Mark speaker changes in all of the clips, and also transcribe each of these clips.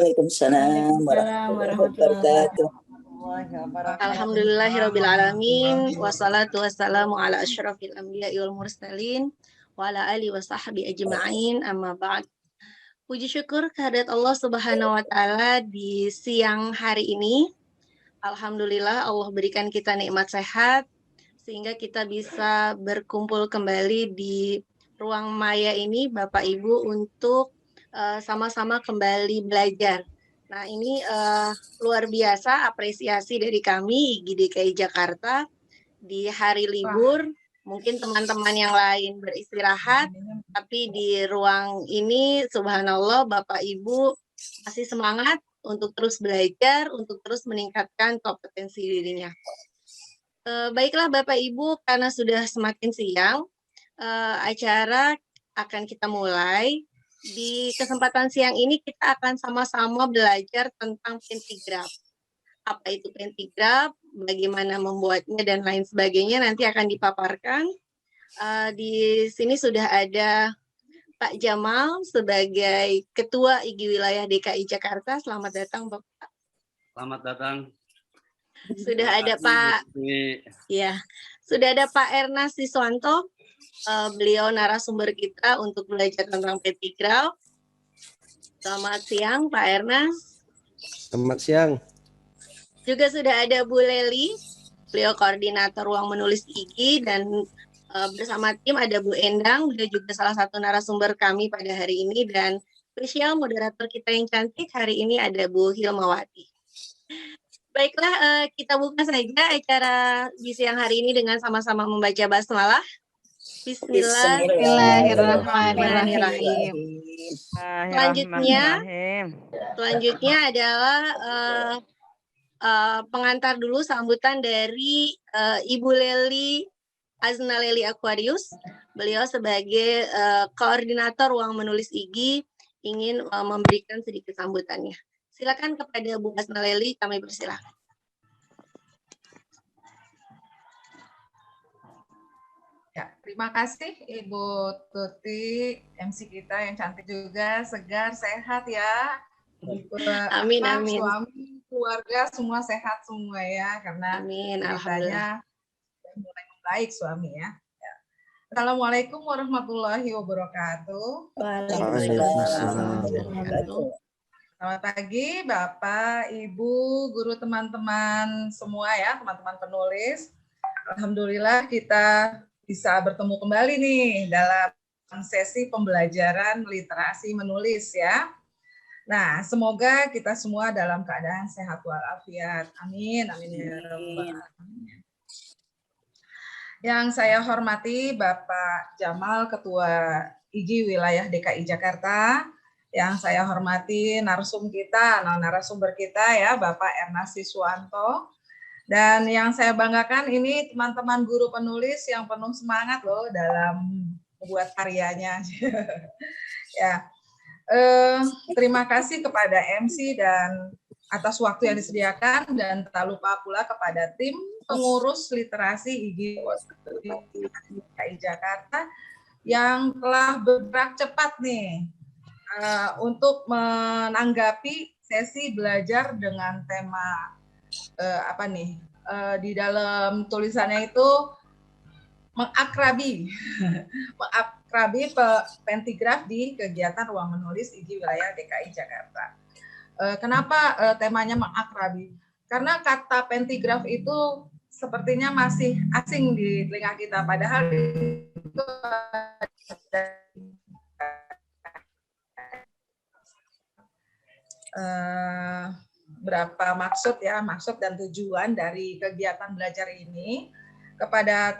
Speaker 1: Waalaikumsalam
Speaker 2: Waalaikumsalam
Speaker 1: warahmatullahi
Speaker 2: warahmatullahi
Speaker 1: wabarakatuh.
Speaker 3: Alhamdulillahirrabbilalamin. Wassalatu wassalamu ala asyrafil anbiya'i wal mursalin wa ala alihi wa sahbihi ajma'in, amma ba'd. Puji syukur kehadirat Allah Subhanahu wa taala di siang hari ini. Alhamdulillah Allah berikan kita nikmat sehat sehingga kita bisa berkumpul kembali di ruang maya ini Bapak Ibu untuk sama-sama kembali belajar. Nah ini luar biasa apresiasi dari kami IGI DKI Jakarta di hari libur. Mungkin teman-teman yang lain beristirahat, tapi di ruang ini subhanallah Bapak Ibu masih semangat untuk terus belajar, untuk terus meningkatkan kompetensi dirinya. Baiklah Bapak Ibu, karena sudah semakin siang, acara akan kita mulai. Di kesempatan siang ini kita akan sama-sama belajar tentang pentigraf. Apa itu pentigraf, bagaimana membuatnya dan lain sebagainya nanti akan dipaparkan. Di sini sudah ada Pak Jamal sebagai Ketua IGI Wilayah DKI Jakarta. Selamat datang Bapak.
Speaker 4: Selamat datang.
Speaker 3: Sudah ada Pak. Ya, sudah ada Pak Ernest Siswanto. Beliau narasumber kita untuk belajar tentang pentigraf. Selamat siang Pak Ernest.
Speaker 5: Selamat siang.
Speaker 3: Juga sudah ada Bu Leli, beliau koordinator ruang menulis IGI, dan bersama tim ada Bu Endang, beliau juga salah satu narasumber kami pada hari ini, dan spesial moderator kita yang cantik hari ini ada Bu Hilmawati. Baiklah, kita buka saja acara di siang hari ini dengan sama-sama membaca basmalah. Bismillahirrahmanirrahim. Selanjutnya adalah pengantar dulu sambutan dari Ibu Leli Azna Leli Aquarius. Beliau sebagai koordinator ruang menulis IGI ingin memberikan sedikit sambutannya. Silakan kepada Bu Azna Leli, kami persilakan.
Speaker 6: Ya, terima kasih Ibu Tuti, MC kita yang cantik juga, segar, sehat ya.
Speaker 3: Amin, amin.
Speaker 6: Suami, keluarga semua sehat semua ya, karena
Speaker 3: amin,
Speaker 6: alhamdulillah mulai membaik suami ya. Assalamualaikum warahmatullahi wabarakatuh.
Speaker 1: Waalaikumsalam.
Speaker 6: Selamat pagi Bapak, Ibu, guru, teman-teman semua ya, teman-teman penulis. Alhamdulillah kita bisa bertemu kembali nih dalam sesi pembelajaran literasi menulis ya. Nah, semoga kita semua dalam keadaan sehat walafiat. Amin, amin ya rabbal alamin. Yang saya hormati Bapak Jamal, Ketua IGI Wilayah DKI Jakarta. Yang saya hormati narasumber kita ya, Bapak Ernest Siswanto. Dan yang saya banggakan ini teman-teman guru penulis yang penuh semangat loh dalam membuat karyanya. Ya, terima kasih kepada MC dan atas waktu yang disediakan, dan tak lupa pula kepada tim pengurus literasi IGI DKI Jakarta yang telah bergerak cepat nih untuk menanggapi sesi belajar dengan tema di dalam tulisannya itu mengakrabi pentigraf di kegiatan ruang menulis IGI Wilayah DKI Jakarta. Kenapa temanya mengakrabi? Karena kata pentigraf itu sepertinya masih asing di telinga kita, padahal itu berapa maksud dan tujuan dari kegiatan belajar ini kepada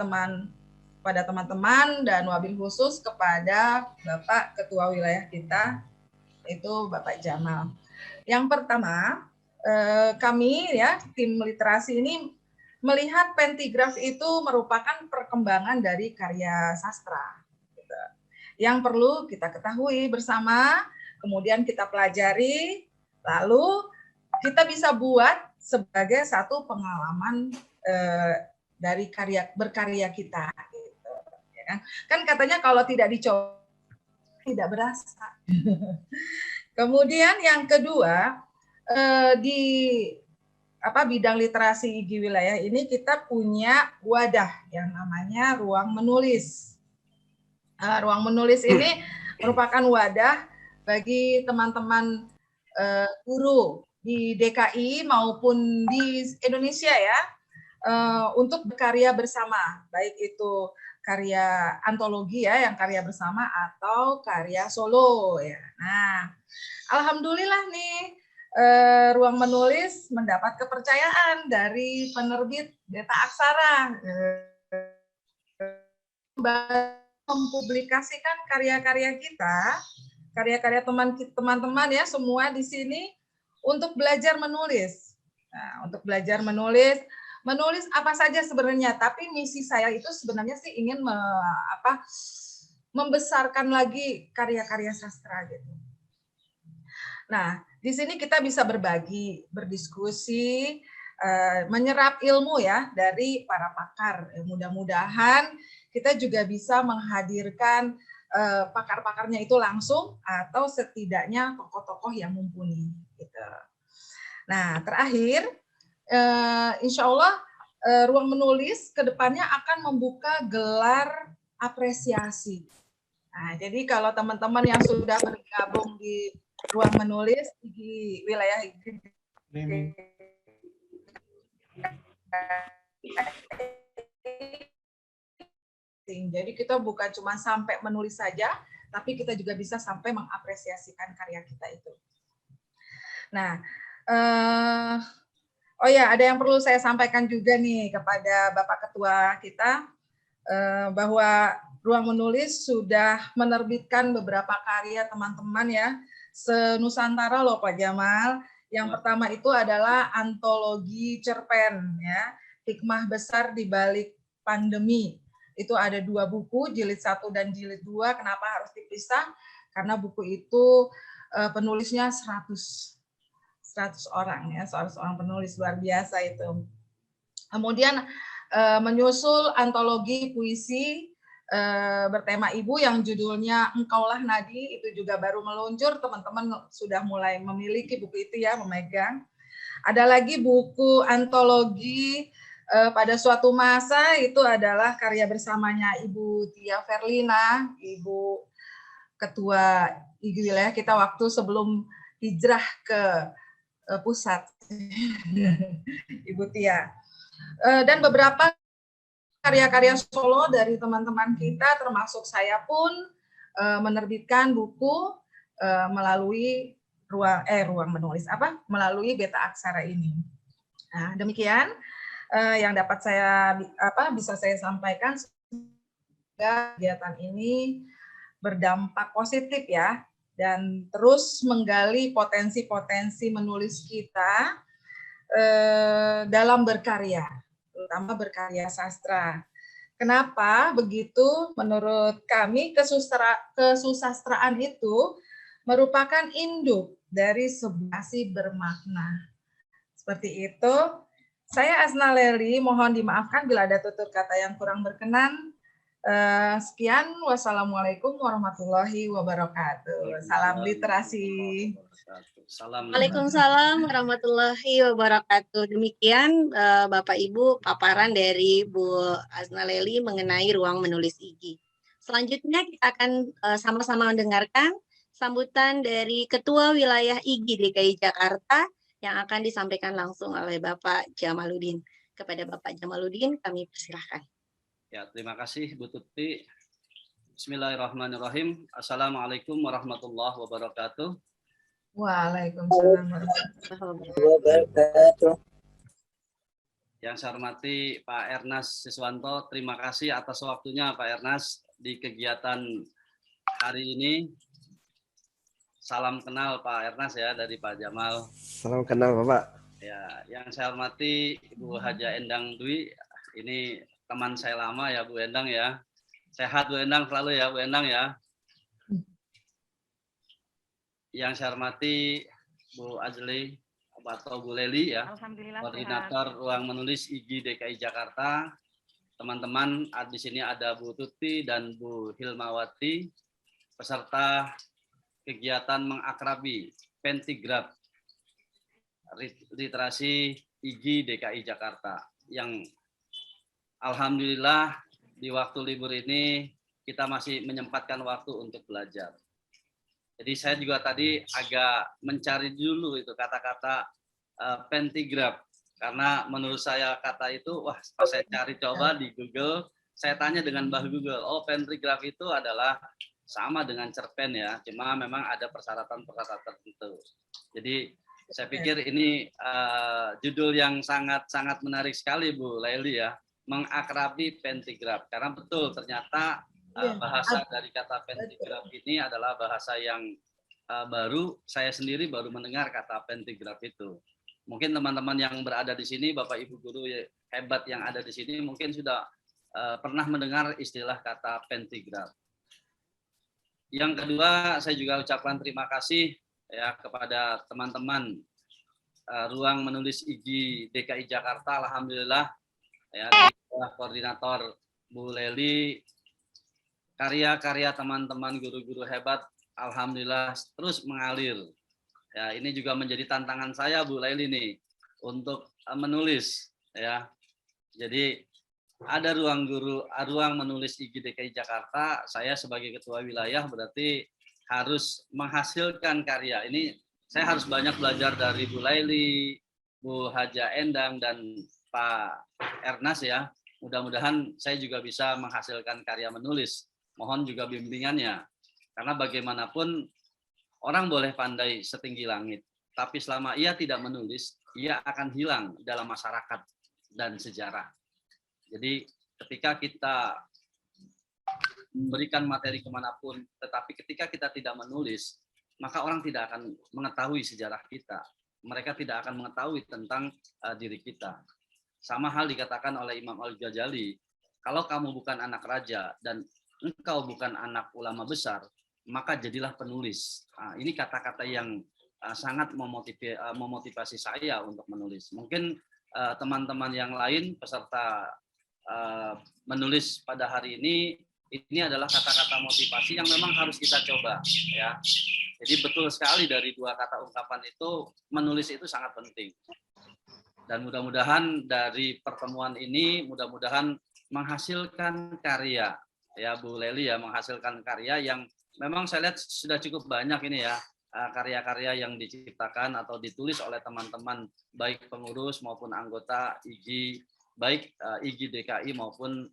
Speaker 6: teman-teman dan wabil khusus kepada Bapak Ketua Wilayah kita, itu Bapak Jamal. Yang pertama, kami ya tim literasi ini melihat pentigraf itu merupakan perkembangan dari karya sastra yang perlu kita ketahui bersama, kemudian kita pelajari, lalu kita bisa buat sebagai satu pengalaman dari berkarya kita. Gitu, ya kan? Kan katanya kalau tidak dicoba tidak berasa. Kemudian yang kedua, di bidang literasi IGI wilayah ini kita punya wadah yang namanya ruang menulis. Ruang menulis ini merupakan wadah bagi teman-teman guru di DKI maupun di Indonesia ya, untuk berkarya bersama, baik itu karya antologi ya, yang karya bersama atau karya solo ya. Nah, alhamdulillah nih, ruang menulis mendapat kepercayaan dari penerbit Beta Aksara mempublikasikan karya-karya kita, karya-karya teman-teman ya semua di sini untuk belajar menulis. Nah, untuk belajar menulis apa saja sebenarnya, tapi misi saya itu sebenarnya sih ingin membesarkan lagi karya-karya sastra gitu. Nah, di sini kita bisa berbagi, berdiskusi, menyerap ilmu ya dari para pakar. Mudah-mudahan kita juga bisa menghadirkan pakar-pakarnya itu langsung atau setidaknya tokoh-tokoh yang mumpuni. Gitu. Nah, terakhir, insya Allah ruang menulis ke depannya akan membuka gelar apresiasi. Nah, jadi kalau teman-teman yang sudah bergabung di ruang menulis di wilayah jadi kita bukan cuma sampai menulis saja, tapi kita juga bisa sampai mengapresiasikan karya kita itu. Nah, oh ya, ada yang perlu saya sampaikan juga nih kepada Bapak Ketua kita, bahwa Ruang Menulis sudah menerbitkan beberapa karya teman-teman ya, se-Nusantara loh Pak Jamal. Yang pertama itu adalah antologi cerpen ya, Hikmah Besar di Balik Pandemi. Itu ada 2 buku, jilid 1 dan jilid 2. Kenapa harus dipisah? Karena buku itu penulisnya 100 orang ya, 100 orang penulis, luar biasa itu. Kemudian menyusul antologi puisi bertema ibu yang judulnya Engkaulah Nadi, itu juga baru meluncur, teman-teman sudah mulai memiliki buku itu ya, memegang. Ada lagi buku antologi pada suatu masa, itu adalah karya bersamanya Ibu Tia Verlina, Ibu Ketua IGI wilayah kita waktu sebelum hijrah ke pusat, Ibu Tia. Dan beberapa karya-karya solo dari teman-teman kita, termasuk saya pun menerbitkan buku melalui ruang menulis melalui Beta Aksara ini. Nah, demikian yang dapat saya bisa saya sampaikan. Semoga kegiatan ini berdampak positif ya, dan terus menggali potensi-potensi menulis kita dalam berkarya, terutama berkarya sastra. Kenapa begitu? Menurut kami kesusastraan itu merupakan induk dari sebuah bermakna. Seperti itu. Saya Asna Leri, mohon dimaafkan bila ada tutur kata yang kurang berkenan. Sekian, wassalamualaikum warahmatullahi wabarakatuh. Salam literasi.
Speaker 3: Waalaikumsalam warahmatullahi wabarakatuh. Demikian Bapak Ibu paparan dari Bu Asna Leli mengenai ruang menulis IGI. Selanjutnya kita akan sama-sama mendengarkan sambutan dari Ketua Wilayah IGI DKI Jakarta yang akan disampaikan langsung oleh Bapak Jamaluddin. Kepada Bapak Jamaluddin kami persilahkan.
Speaker 2: Ya, terima kasih Bu Tuti. Bismillahirrahmanirrahim. Assalamualaikum warahmatullahi wabarakatuh.
Speaker 6: Waalaikumsalam warahmatullahi
Speaker 1: wabarakatuh.
Speaker 2: Yang saya hormati Pak Ernast Siswanto, terima kasih atas waktunya Pak Ernast di kegiatan hari ini. Salam kenal Pak Ernast ya dari Pak Jamal.
Speaker 4: Salam kenal Bapak.
Speaker 2: Ya, yang saya hormati Ibu Haja Endang Dwi, ini teman saya lama ya Bu Endang ya. Sehat Bu Endang selalu ya Bu Endang ya. Yang saya hormati Bu Azli atau Bu Leli ya, koordinator Ruang Menulis IGI DKI Jakarta. Teman-teman di sini ada Bu Tuti dan Bu Hilmawati, peserta kegiatan mengakrabi Pentigraf Literasi IGI DKI Jakarta yang alhamdulillah di waktu libur ini kita masih menyempatkan waktu untuk belajar. Jadi saya juga tadi agak mencari dulu itu kata-kata Pentigraf karena menurut saya kata itu wah pas saya cari coba di Google, saya tanya dengan Mbah Google, oh Pentigraf itu adalah sama dengan cerpen ya, cuma memang ada persyaratan-persyaratan tertentu. Jadi saya pikir ini judul yang sangat menarik sekali Bu Laili ya, mengakrabi Pentigraf. Karena betul ternyata bahasa dari kata Pentigraf ini adalah bahasa yang baru. Saya sendiri baru mendengar kata Pentigraf itu. Mungkin teman-teman yang berada di sini, Bapak Ibu guru hebat yang ada di sini mungkin sudah pernah mendengar istilah kata Pentigraf. Yang kedua, saya juga ucapkan terima kasih ya kepada teman-teman Ruang Menulis IGI DKI Jakarta. Alhamdulillah ya di koordinator Bu Leli, karya-karya teman-teman guru-guru hebat alhamdulillah terus mengalir. Ya, ini juga menjadi tantangan saya Bu Leli nih untuk menulis ya. Jadi ada ruang menulis IGI DKI Jakarta, saya sebagai ketua wilayah berarti harus menghasilkan karya. Ini saya harus banyak belajar dari Bu Laili, Bu Haja Endang, dan Pak Ernaz ya. Mudah-mudahan saya juga bisa menghasilkan karya menulis. Mohon juga bimbingannya. Karena bagaimanapun orang boleh pandai setinggi langit, tapi selama ia tidak menulis, ia akan hilang dalam masyarakat dan sejarah. Jadi ketika kita memberikan materi kemanapun, tetapi ketika kita tidak menulis, maka orang tidak akan mengetahui sejarah kita. Mereka tidak akan mengetahui tentang diri kita. Sama hal dikatakan oleh Imam Al-Ghazali, kalau kamu bukan anak raja dan engkau bukan anak ulama besar, maka jadilah penulis. Ini kata-kata yang sangat memotivasi saya untuk menulis. Mungkin teman-teman yang lain peserta menulis pada hari ini adalah kata-kata motivasi yang memang harus kita coba ya. Jadi betul sekali dari dua kata ungkapan itu, menulis itu sangat penting. Dan mudah-mudahan dari pertemuan ini mudah-mudahan menghasilkan karya ya Bu Leli ya, menghasilkan karya yang memang saya lihat sudah cukup banyak ini ya, karya-karya yang diciptakan atau ditulis oleh teman-teman baik pengurus maupun anggota IGI, baik IGI DKI maupun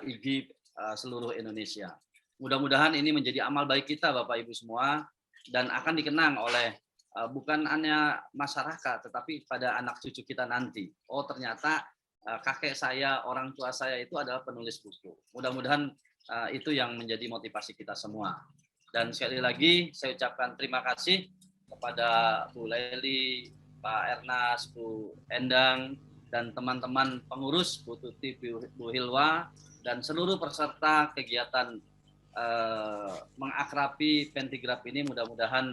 Speaker 2: IGI seluruh Indonesia. Mudah-mudahan ini menjadi amal baik kita Bapak Ibu semua dan akan dikenang oleh bukan hanya masyarakat tetapi pada anak cucu kita nanti. Oh ternyata kakek saya, orang tua saya itu adalah penulis buku. Mudah-mudahan itu yang menjadi motivasi kita semua. Dan sekali lagi saya ucapkan terima kasih kepada Bu Leli, Pak Ernaz, Bu Endang, dan teman-teman pengurus, Bu Tuti, Bu Hilwa, dan seluruh peserta kegiatan mengakrabi Pentigraf ini. Mudah-mudahan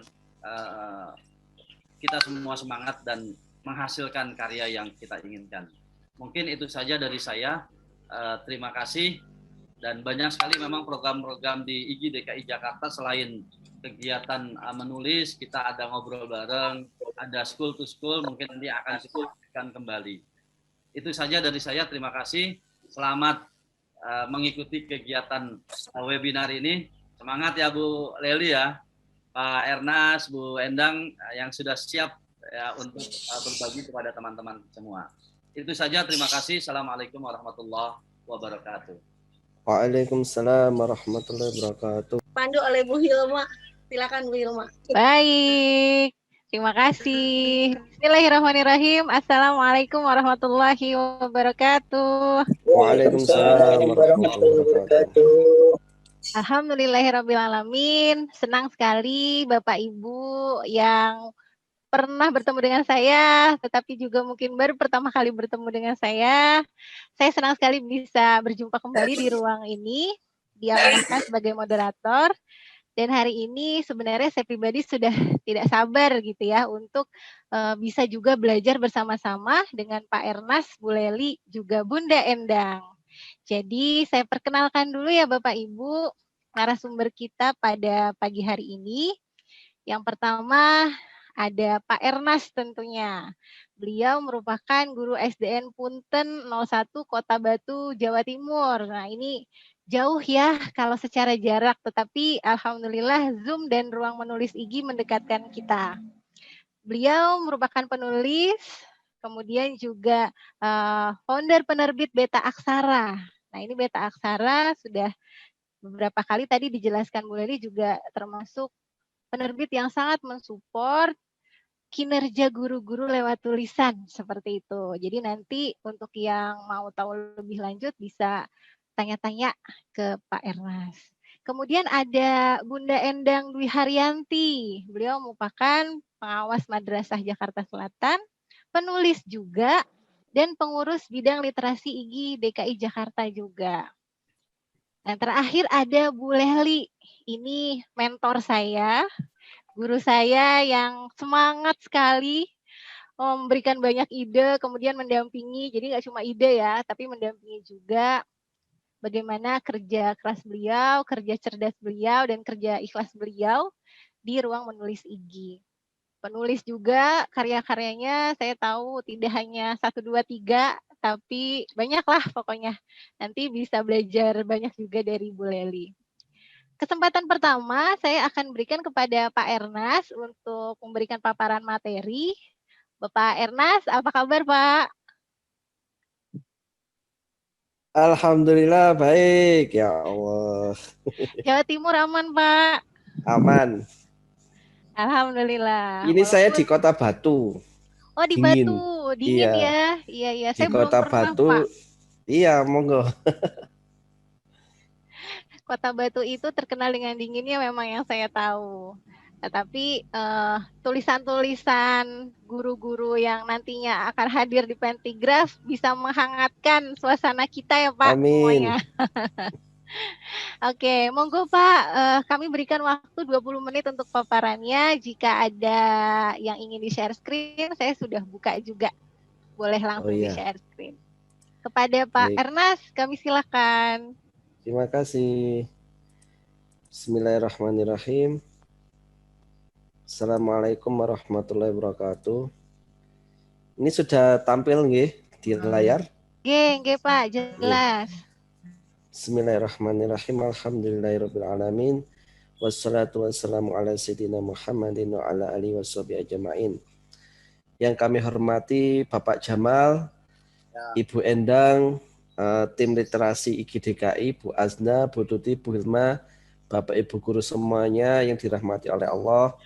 Speaker 2: kita semua semangat dan menghasilkan karya yang kita inginkan. Mungkin itu saja dari saya. Terima kasih. Dan banyak sekali memang program-program di IGI DKI Jakarta selain kegiatan menulis, kita ada ngobrol bareng, ada school to school, mungkin nanti akan disebutkan kembali. Itu saja dari saya, terima kasih. Selamat mengikuti kegiatan webinar ini. Semangat ya Bu Leli ya, Pak Ernaz, Bu Endang yang sudah siap ya, untuk berbagi kepada teman-teman semua. Itu saja, terima kasih. Assalamualaikum warahmatullahi wabarakatuh.
Speaker 1: Waalaikumsalam warahmatullahi wabarakatuh.
Speaker 3: Pandu oleh Bu Hilma. Silakan Bu Hilma.
Speaker 4: Baik, terima kasih. Bismillahirrahmanirrahim. Assalamualaikum warahmatullahi wabarakatuh.
Speaker 1: Waalaikumsalam warahmatullahi wabarakatuh.
Speaker 4: Alhamdulillahirrabbilalamin. Senang sekali Bapak Ibu yang pernah bertemu dengan saya, tetapi juga mungkin baru pertama kali bertemu dengan saya. Saya senang sekali bisa berjumpa kembali di ruang ini, diamanahkan sebagai moderator. Dan hari ini sebenarnya saya pribadi sudah tidak sabar gitu ya untuk bisa juga belajar bersama-sama dengan Pak Ernaz, Bu Leli, juga Bunda Endang. Jadi saya perkenalkan dulu ya Bapak Ibu narasumber kita pada pagi hari ini. Yang pertama ada Pak Ernaz tentunya. Beliau merupakan guru SDN Punten 01 Kota Batu, Jawa Timur. Nah, ini jauh ya kalau secara jarak, tetapi alhamdulillah Zoom dan ruang menulis IGI mendekatkan kita. Beliau merupakan penulis, kemudian juga founder penerbit Beta Aksara. Nah, ini Beta Aksara sudah beberapa kali tadi dijelaskan Bu Leli juga termasuk penerbit yang sangat mensupport kinerja guru-guru lewat tulisan seperti itu. Jadi nanti untuk yang mau tahu lebih lanjut bisa tanya-tanya ke Pak Ernaz. Kemudian ada Bunda Endang Dwi Haryanti. Beliau merupakan pengawas Madrasah Jakarta Selatan, penulis juga, dan pengurus bidang literasi IGI DKI Jakarta juga. Dan terakhir ada Bu Leli. Ini mentor saya, guru saya yang semangat sekali memberikan banyak ide, kemudian mendampingi. Jadi nggak cuma ide ya, tapi mendampingi juga bagaimana kerja keras beliau, kerja cerdas beliau, dan kerja ikhlas beliau di ruang menulis IGI. Penulis juga karya-karyanya saya tahu tidak hanya 1, 2, 3, tapi banyaklah pokoknya. Nanti bisa belajar banyak juga dari Bu Leli. Kesempatan pertama saya akan berikan kepada Pak Ernaz untuk memberikan paparan materi. Bapak Ernaz, apa kabar Pak?
Speaker 1: Alhamdulillah baik ya Allah.
Speaker 4: Jawa Timur aman Pak?
Speaker 1: Aman.
Speaker 4: Alhamdulillah.
Speaker 1: Ini saya di Kota Batu.
Speaker 4: Oh di
Speaker 1: Dingin.
Speaker 4: Batu, dingin
Speaker 1: Iya.
Speaker 4: ya? Iya.
Speaker 1: Di
Speaker 4: Saya
Speaker 1: Kota
Speaker 4: belum pernah
Speaker 1: Batu.
Speaker 4: Pak.
Speaker 1: Iya, monggo.
Speaker 4: Kota Batu itu terkenal dengan dinginnya memang yang saya tahu. Tetapi tulisan-tulisan guru-guru yang nantinya akan hadir di Pentigraf bisa menghangatkan suasana kita ya Pak.
Speaker 1: Amin.
Speaker 4: Semuanya. Oke, monggo Pak, kami berikan waktu 20 menit untuk paparannya. Jika ada yang ingin di-share screen, saya sudah buka juga. Boleh langsung di-share screen. Kepada Pak Ernaz, kami silakan.
Speaker 1: Terima kasih. Bismillahirrahmanirrahim. Assalamualaikum warahmatullahi wabarakatuh. Ini sudah tampil nggih di layar?
Speaker 4: Nggih Pak, jelas.
Speaker 1: Bismillahirrahmanirrahim. Alhamdulillahirabbil alamin. Wassalatu wassalamu ala sayyidina Muhammadin wa ala alihi washabihi ajmain. Yang kami hormati Bapak Jamal, Ibu Endang, tim literasi IGI DKI, Bu Azna, Bu Tuti, Bu Hilma, Bapak Ibu guru semuanya yang dirahmati oleh Allah.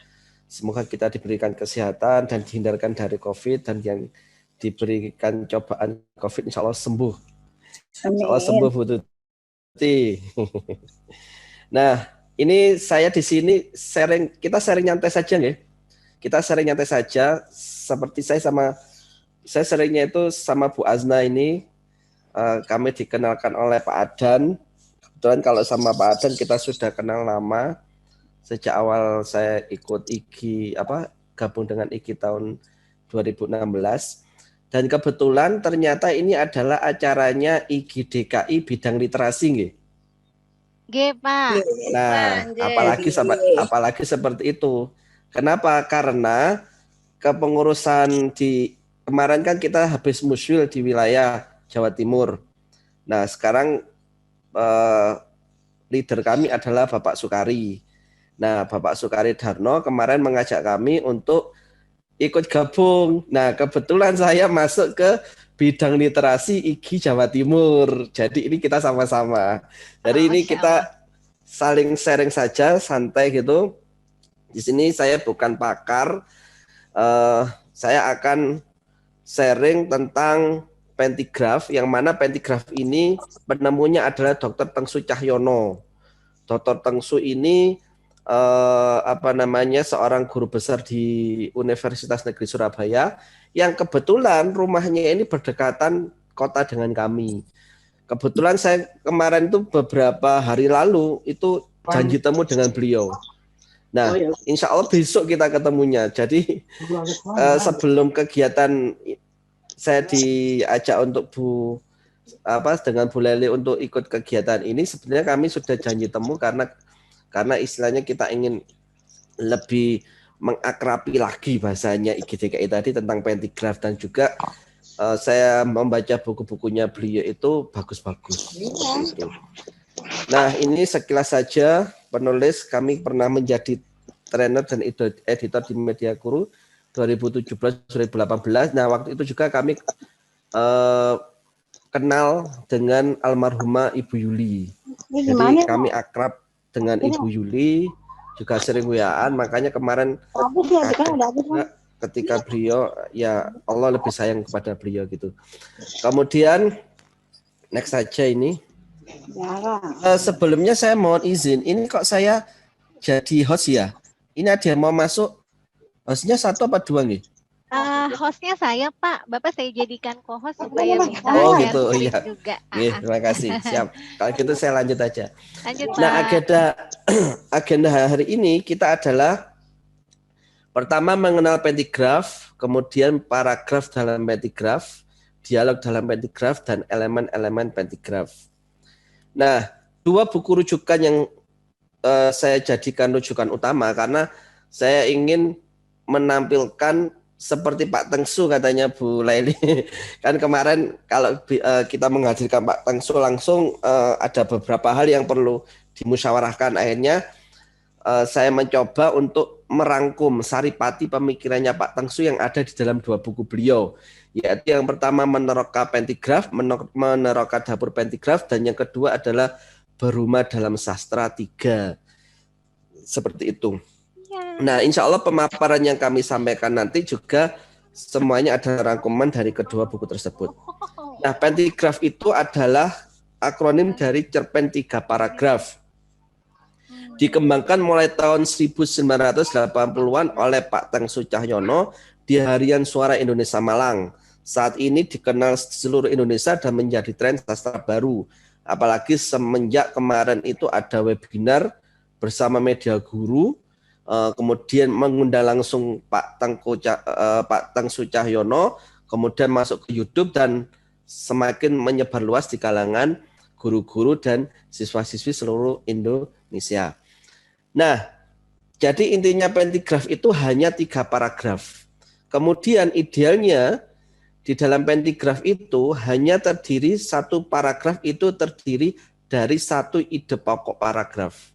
Speaker 1: Semoga kita diberikan kesehatan dan dihindarkan dari COVID, dan yang diberikan cobaan COVID insya Allah sembuh. Insya Allah sembuh Bu Tuti. Nah, ini saya di sini kita sharing nyantai saja ya. Kita sharing nyantai saja, seperti saya seringnya itu sama Bu Azna ini. Kami dikenalkan oleh Pak Adan. Kebetulan kalau sama Pak Adan kita sudah kenal lama. Sejak awal saya ikut IGI gabung dengan IGI tahun 2016. Dan kebetulan ternyata ini adalah acaranya IGI DKI bidang literasi nggih.
Speaker 4: Nggih, Pak.
Speaker 1: Nah, apalagi seperti itu. Kenapa? Karena kepengurusan di kemarin kan kita habis musyul di wilayah Jawa Timur. Nah, sekarang leader kami adalah Bapak Sukari. Nah, Bapak Sukari Darno kemarin mengajak kami untuk ikut gabung. Nah, kebetulan saya masuk ke bidang literasi IGI Jawa Timur. Jadi ini kita sama-sama. Jadi ini kita saling sharing saja, santai gitu. Di sini saya bukan pakar. Saya akan sharing tentang Pentigraf, yang mana Pentigraf ini penemunya adalah Dr. Tengsu Cahyono. Dr. Tengsu ini seorang guru besar di Universitas Negeri Surabaya yang kebetulan rumahnya ini berdekatan kota dengan kami. Kebetulan saya kemarin itu beberapa hari lalu itu janji temu dengan beliau. Nah, insya Allah besok kita ketemunya. Jadi sebelum kegiatan saya diajak untuk dengan Bu Leli untuk ikut kegiatan ini, sebenarnya kami sudah janji temu karena istilahnya kita ingin lebih mengakrabi lagi bahasanya IGDKI tadi tentang pentigraf, dan juga saya membaca buku-bukunya beliau itu bagus-bagus. Gitu. Nah, ini sekilas saja penulis. Kami pernah menjadi trainer dan editor di Media Guru 2017-2018. Nah, waktu itu juga kami kenal dengan almarhumah Ibu Yuli. Jadi kami akrab dengan Ibu Yuli, juga sering WA-an, makanya kemarin ketika beliau, ya Allah lebih sayang kepada beliau gitu. Kemudian next saja ini. Sebelumnya saya mohon izin, ini kok saya jadi host ya? Ini ada yang mau masuk? Hostnya 1 apa 2 nih?
Speaker 4: Hostnya saya, Pak. Bapak saya jadikan co-host supaya bisa share
Speaker 1: gitu,
Speaker 4: screen
Speaker 1: iya.
Speaker 4: juga.
Speaker 1: Terima kasih. Siap. Kalau gitu saya lanjut aja.
Speaker 4: Lanjut,
Speaker 1: Nah,
Speaker 4: Pak.
Speaker 1: agenda hari ini kita adalah pertama mengenal pentigraf, kemudian paragraf dalam pentigraf, dialog dalam pentigraf, dan elemen-elemen pentigraf. Nah, 2 buku rujukan yang saya jadikan rujukan utama karena saya ingin menampilkan seperti Pak Tengsu, katanya Bu Laili. Kan kemarin kalau kita menghadirkan Pak Tengsu langsung ada beberapa hal yang perlu dimusyawarahkan. Akhirnya saya mencoba untuk merangkum saripati pemikirannya Pak Tengsu yang ada di dalam 2 buku beliau. Yaitu yang pertama Meneroka Pentigraf, Meneroka Dapur Pentigraf, dan yang kedua adalah Berumah dalam Sastra 3. Seperti itu. Nah, insya Allah pemaparan yang kami sampaikan nanti juga semuanya ada rangkuman dari kedua buku tersebut. Nah, pentigraf itu adalah akronim dari cerpen 3 paragraf. Dikembangkan mulai tahun 1980-an oleh Pak Tengsu Cahyono di Harian Suara Indonesia Malang. Saat ini dikenal seluruh Indonesia dan menjadi tren sastra baru. Apalagi semenjak kemarin itu ada webinar bersama Media Guru, kemudian mengundang langsung Pak Tengsu Cahyono, kemudian masuk ke YouTube dan semakin menyebar luas di kalangan guru-guru dan siswa-siswi seluruh Indonesia. Nah, jadi intinya pentigraf itu hanya 3 paragraf. Kemudian idealnya di dalam pentigraf itu hanya terdiri 1 paragraf itu terdiri dari 1 ide pokok paragraf.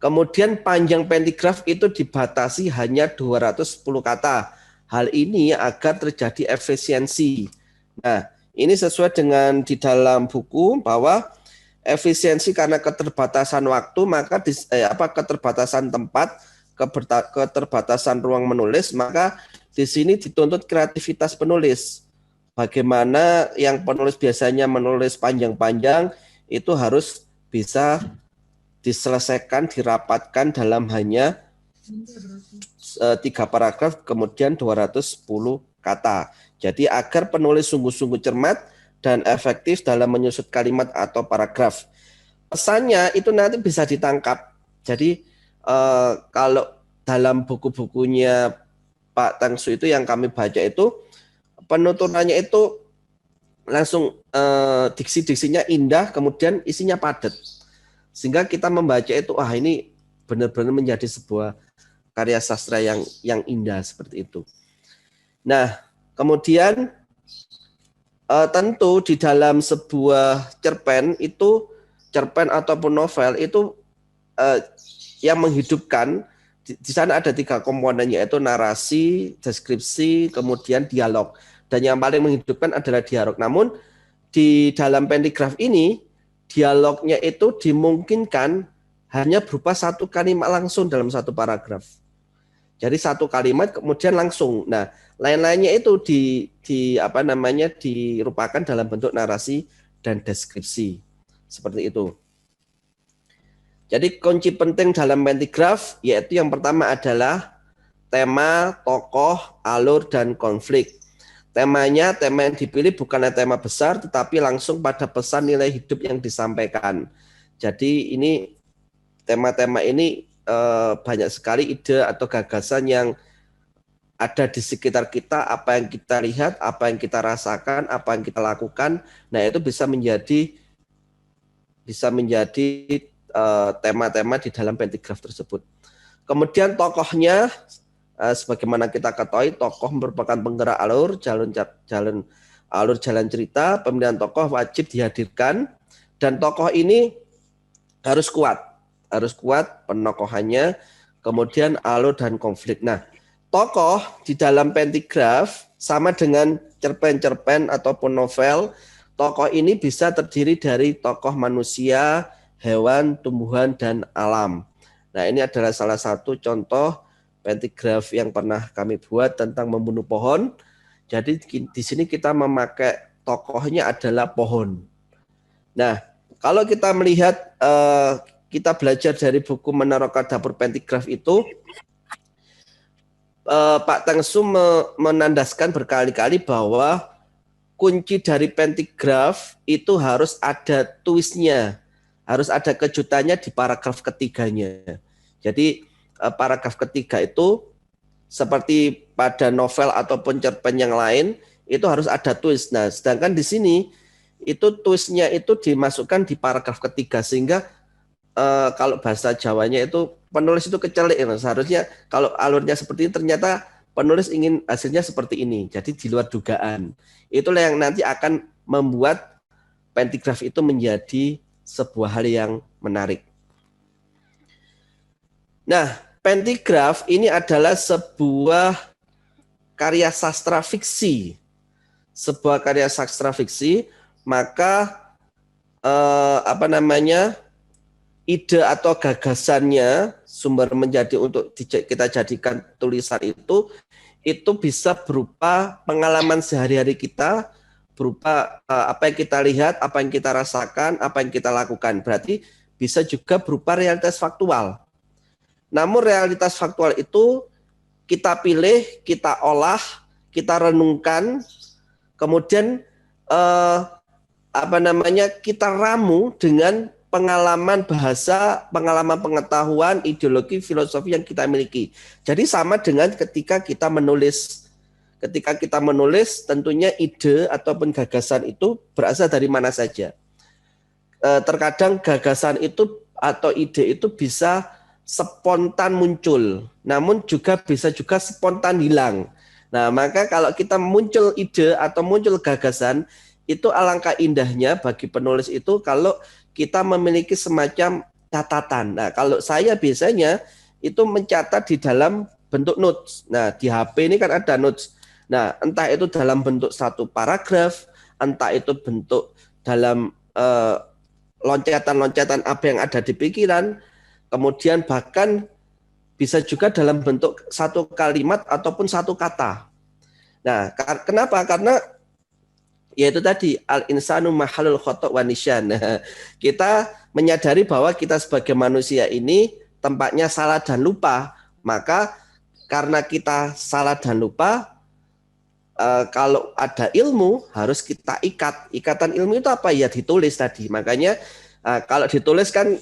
Speaker 1: Kemudian panjang pentigraf itu dibatasi hanya 210 kata. Hal ini agar terjadi efisiensi. Nah, ini sesuai dengan di dalam buku bahwa efisiensi karena keterbatasan waktu, maka keterbatasan tempat, keterbatasan ruang menulis, maka di sini dituntut kreativitas penulis. Bagaimana yang penulis biasanya menulis panjang-panjang itu harus bisa diselesaikan, dirapatkan dalam hanya 3 paragraf, kemudian 210 kata. Jadi agar penulis sungguh-sungguh cermat dan efektif dalam menyusun kalimat atau paragraf. Pesannya itu nanti bisa ditangkap. Jadi kalau dalam buku-bukunya Pak Tengsu itu yang kami baca itu penuturannya itu langsung diksi-diksinya indah, kemudian isinya padat. Sehingga kita membaca itu, ini benar-benar menjadi sebuah karya sastra yang indah seperti itu. Nah, kemudian tentu di dalam sebuah cerpen itu, cerpen ataupun novel itu yang menghidupkan, di sana ada 3 komponen, yaitu narasi, deskripsi, kemudian dialog. Dan yang paling menghidupkan adalah dialog. Namun di dalam pentigraf ini, dialognya itu dimungkinkan hanya berupa 1 kalimat langsung dalam 1 paragraf. Jadi 1 kalimat kemudian langsung. Nah, lain-lainnya itu dirupakan dalam bentuk narasi dan deskripsi. Seperti itu. Jadi kunci penting dalam pentigraf yaitu yang pertama adalah tema, tokoh, alur, dan konflik. Temanya, tema yang dipilih bukanlah tema besar tetapi langsung pada pesan nilai hidup yang disampaikan. Jadi ini tema-tema ini banyak sekali ide atau gagasan yang ada di sekitar kita, apa yang kita lihat, apa yang kita rasakan, apa yang kita lakukan. Nah, itu bisa menjadi tema-tema di dalam pentigraf tersebut. Kemudian tokohnya, sebagaimana kita ketahui, tokoh merupakan penggerak alur, jalan cerita. Pemilihan tokoh wajib dihadirkan, dan tokoh ini harus kuat penokohannya, kemudian alur dan konflik. Nah, tokoh di dalam pentigraf sama dengan cerpen-cerpen ataupun novel, tokoh ini bisa terdiri dari tokoh manusia, hewan, tumbuhan, dan alam. Nah, ini adalah salah satu contoh pentigraf yang pernah kami buat tentang membunuh pohon. Jadi di sini kita memakai tokohnya adalah pohon. Nah, kalau kita melihat, kita belajar dari buku Meneroka Dapur Pentigraf itu, Pak Tengsu menandaskan berkali-kali bahwa kunci dari pentigraf itu harus ada twistnya, harus ada kejutannya di paragraf ketiganya. Jadi paragraf ketiga itu seperti pada novel ataupun cerpen yang lain itu harus ada twist. Nah, sedangkan di sini itu twistnya itu dimasukkan di paragraf ketiga, sehingga kalau bahasa Jawanya itu penulis itu kecelik. Seharusnya kalau alurnya seperti ini, ternyata penulis ingin hasilnya seperti ini. Jadi di luar dugaan. Itulah yang nanti akan membuat pentigraf itu menjadi sebuah hal yang menarik. Nah, pentigraf ini adalah sebuah karya sastra fiksi. Sebuah karya sastra fiksi, maka ide atau gagasannya, sumber menjadi untuk kita jadikan tulisan itu bisa berupa pengalaman sehari-hari kita, berupa apa yang kita lihat, apa yang kita rasakan, apa yang kita lakukan. Berarti bisa juga berupa realitas faktual. Namun realitas faktual itu kita pilih, kita olah, kita renungkan, kemudian kita ramu dengan pengalaman bahasa, pengalaman pengetahuan, ideologi, filosofi yang kita miliki. Jadi sama dengan ketika kita menulis. Ketika kita menulis, tentunya ide ataupun gagasan itu berasal dari mana saja. Terkadang gagasan itu atau ide itu bisa spontan muncul, namun bisa juga spontan hilang. Nah, maka kalau kita muncul ide atau muncul gagasan, itu alangkah indahnya bagi penulis itu kalau kita memiliki semacam catatan. Nah, kalau saya biasanya itu mencatat di dalam bentuk notes. Nah, di HP ini kan ada notes. Nah, entah itu dalam bentuk satu paragraf, entah itu bentuk dalam loncatan-loncatan apa yang ada di pikiran, kemudian bahkan bisa juga dalam bentuk satu kalimat ataupun satu kata. Nah, kenapa? Karena yaitu tadi al-insanu mahalul khata' wa nisyan. Kita menyadari bahwa kita sebagai manusia ini tempatnya salah dan lupa. Maka karena kita salah dan lupa, kalau ada ilmu harus kita ikat. Ikatan ilmu itu apa? Ya ditulis tadi. Makanya kalau ditulis kan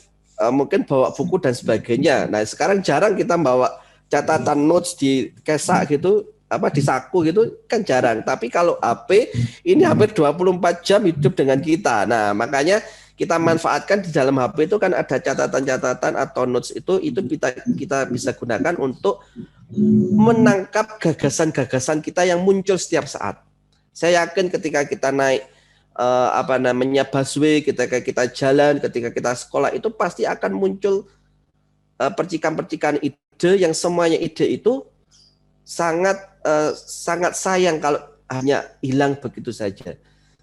Speaker 1: mungkin bawa buku dan sebagainya. Nah, sekarang jarang kita bawa catatan notes di kesak gitu, di saku gitu kan jarang. Tapi kalau HP ini hampir 24 jam hidup dengan kita. Nah, makanya kita manfaatkan di dalam HP itu kan ada catatan-catatan atau notes itu kita bisa gunakan untuk menangkap gagasan-gagasan kita yang muncul setiap saat. Saya yakin ketika kita naik busway, ketika kita jalan, ketika kita sekolah, itu pasti akan muncul percikan-percikan ide yang semuanya ide itu sangat sayang kalau hanya hilang begitu saja.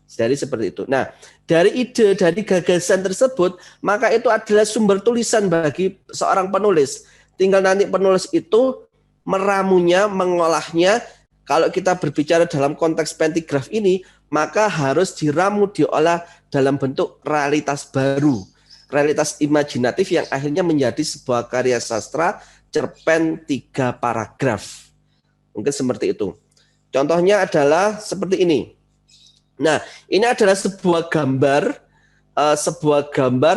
Speaker 1: Jadi seperti itu. Nah, dari ide, dari gagasan tersebut, maka itu adalah sumber tulisan bagi seorang penulis. Tinggal nanti penulis itu meramunya, mengolahnya. Kalau kita berbicara dalam konteks pentigraf ini, maka harus diramu, diolah dalam bentuk realitas baru, realitas imajinatif yang akhirnya menjadi sebuah karya sastra cerpen 3 paragraf. Mungkin seperti itu. Contohnya adalah seperti ini. Nah, ini adalah sebuah gambar.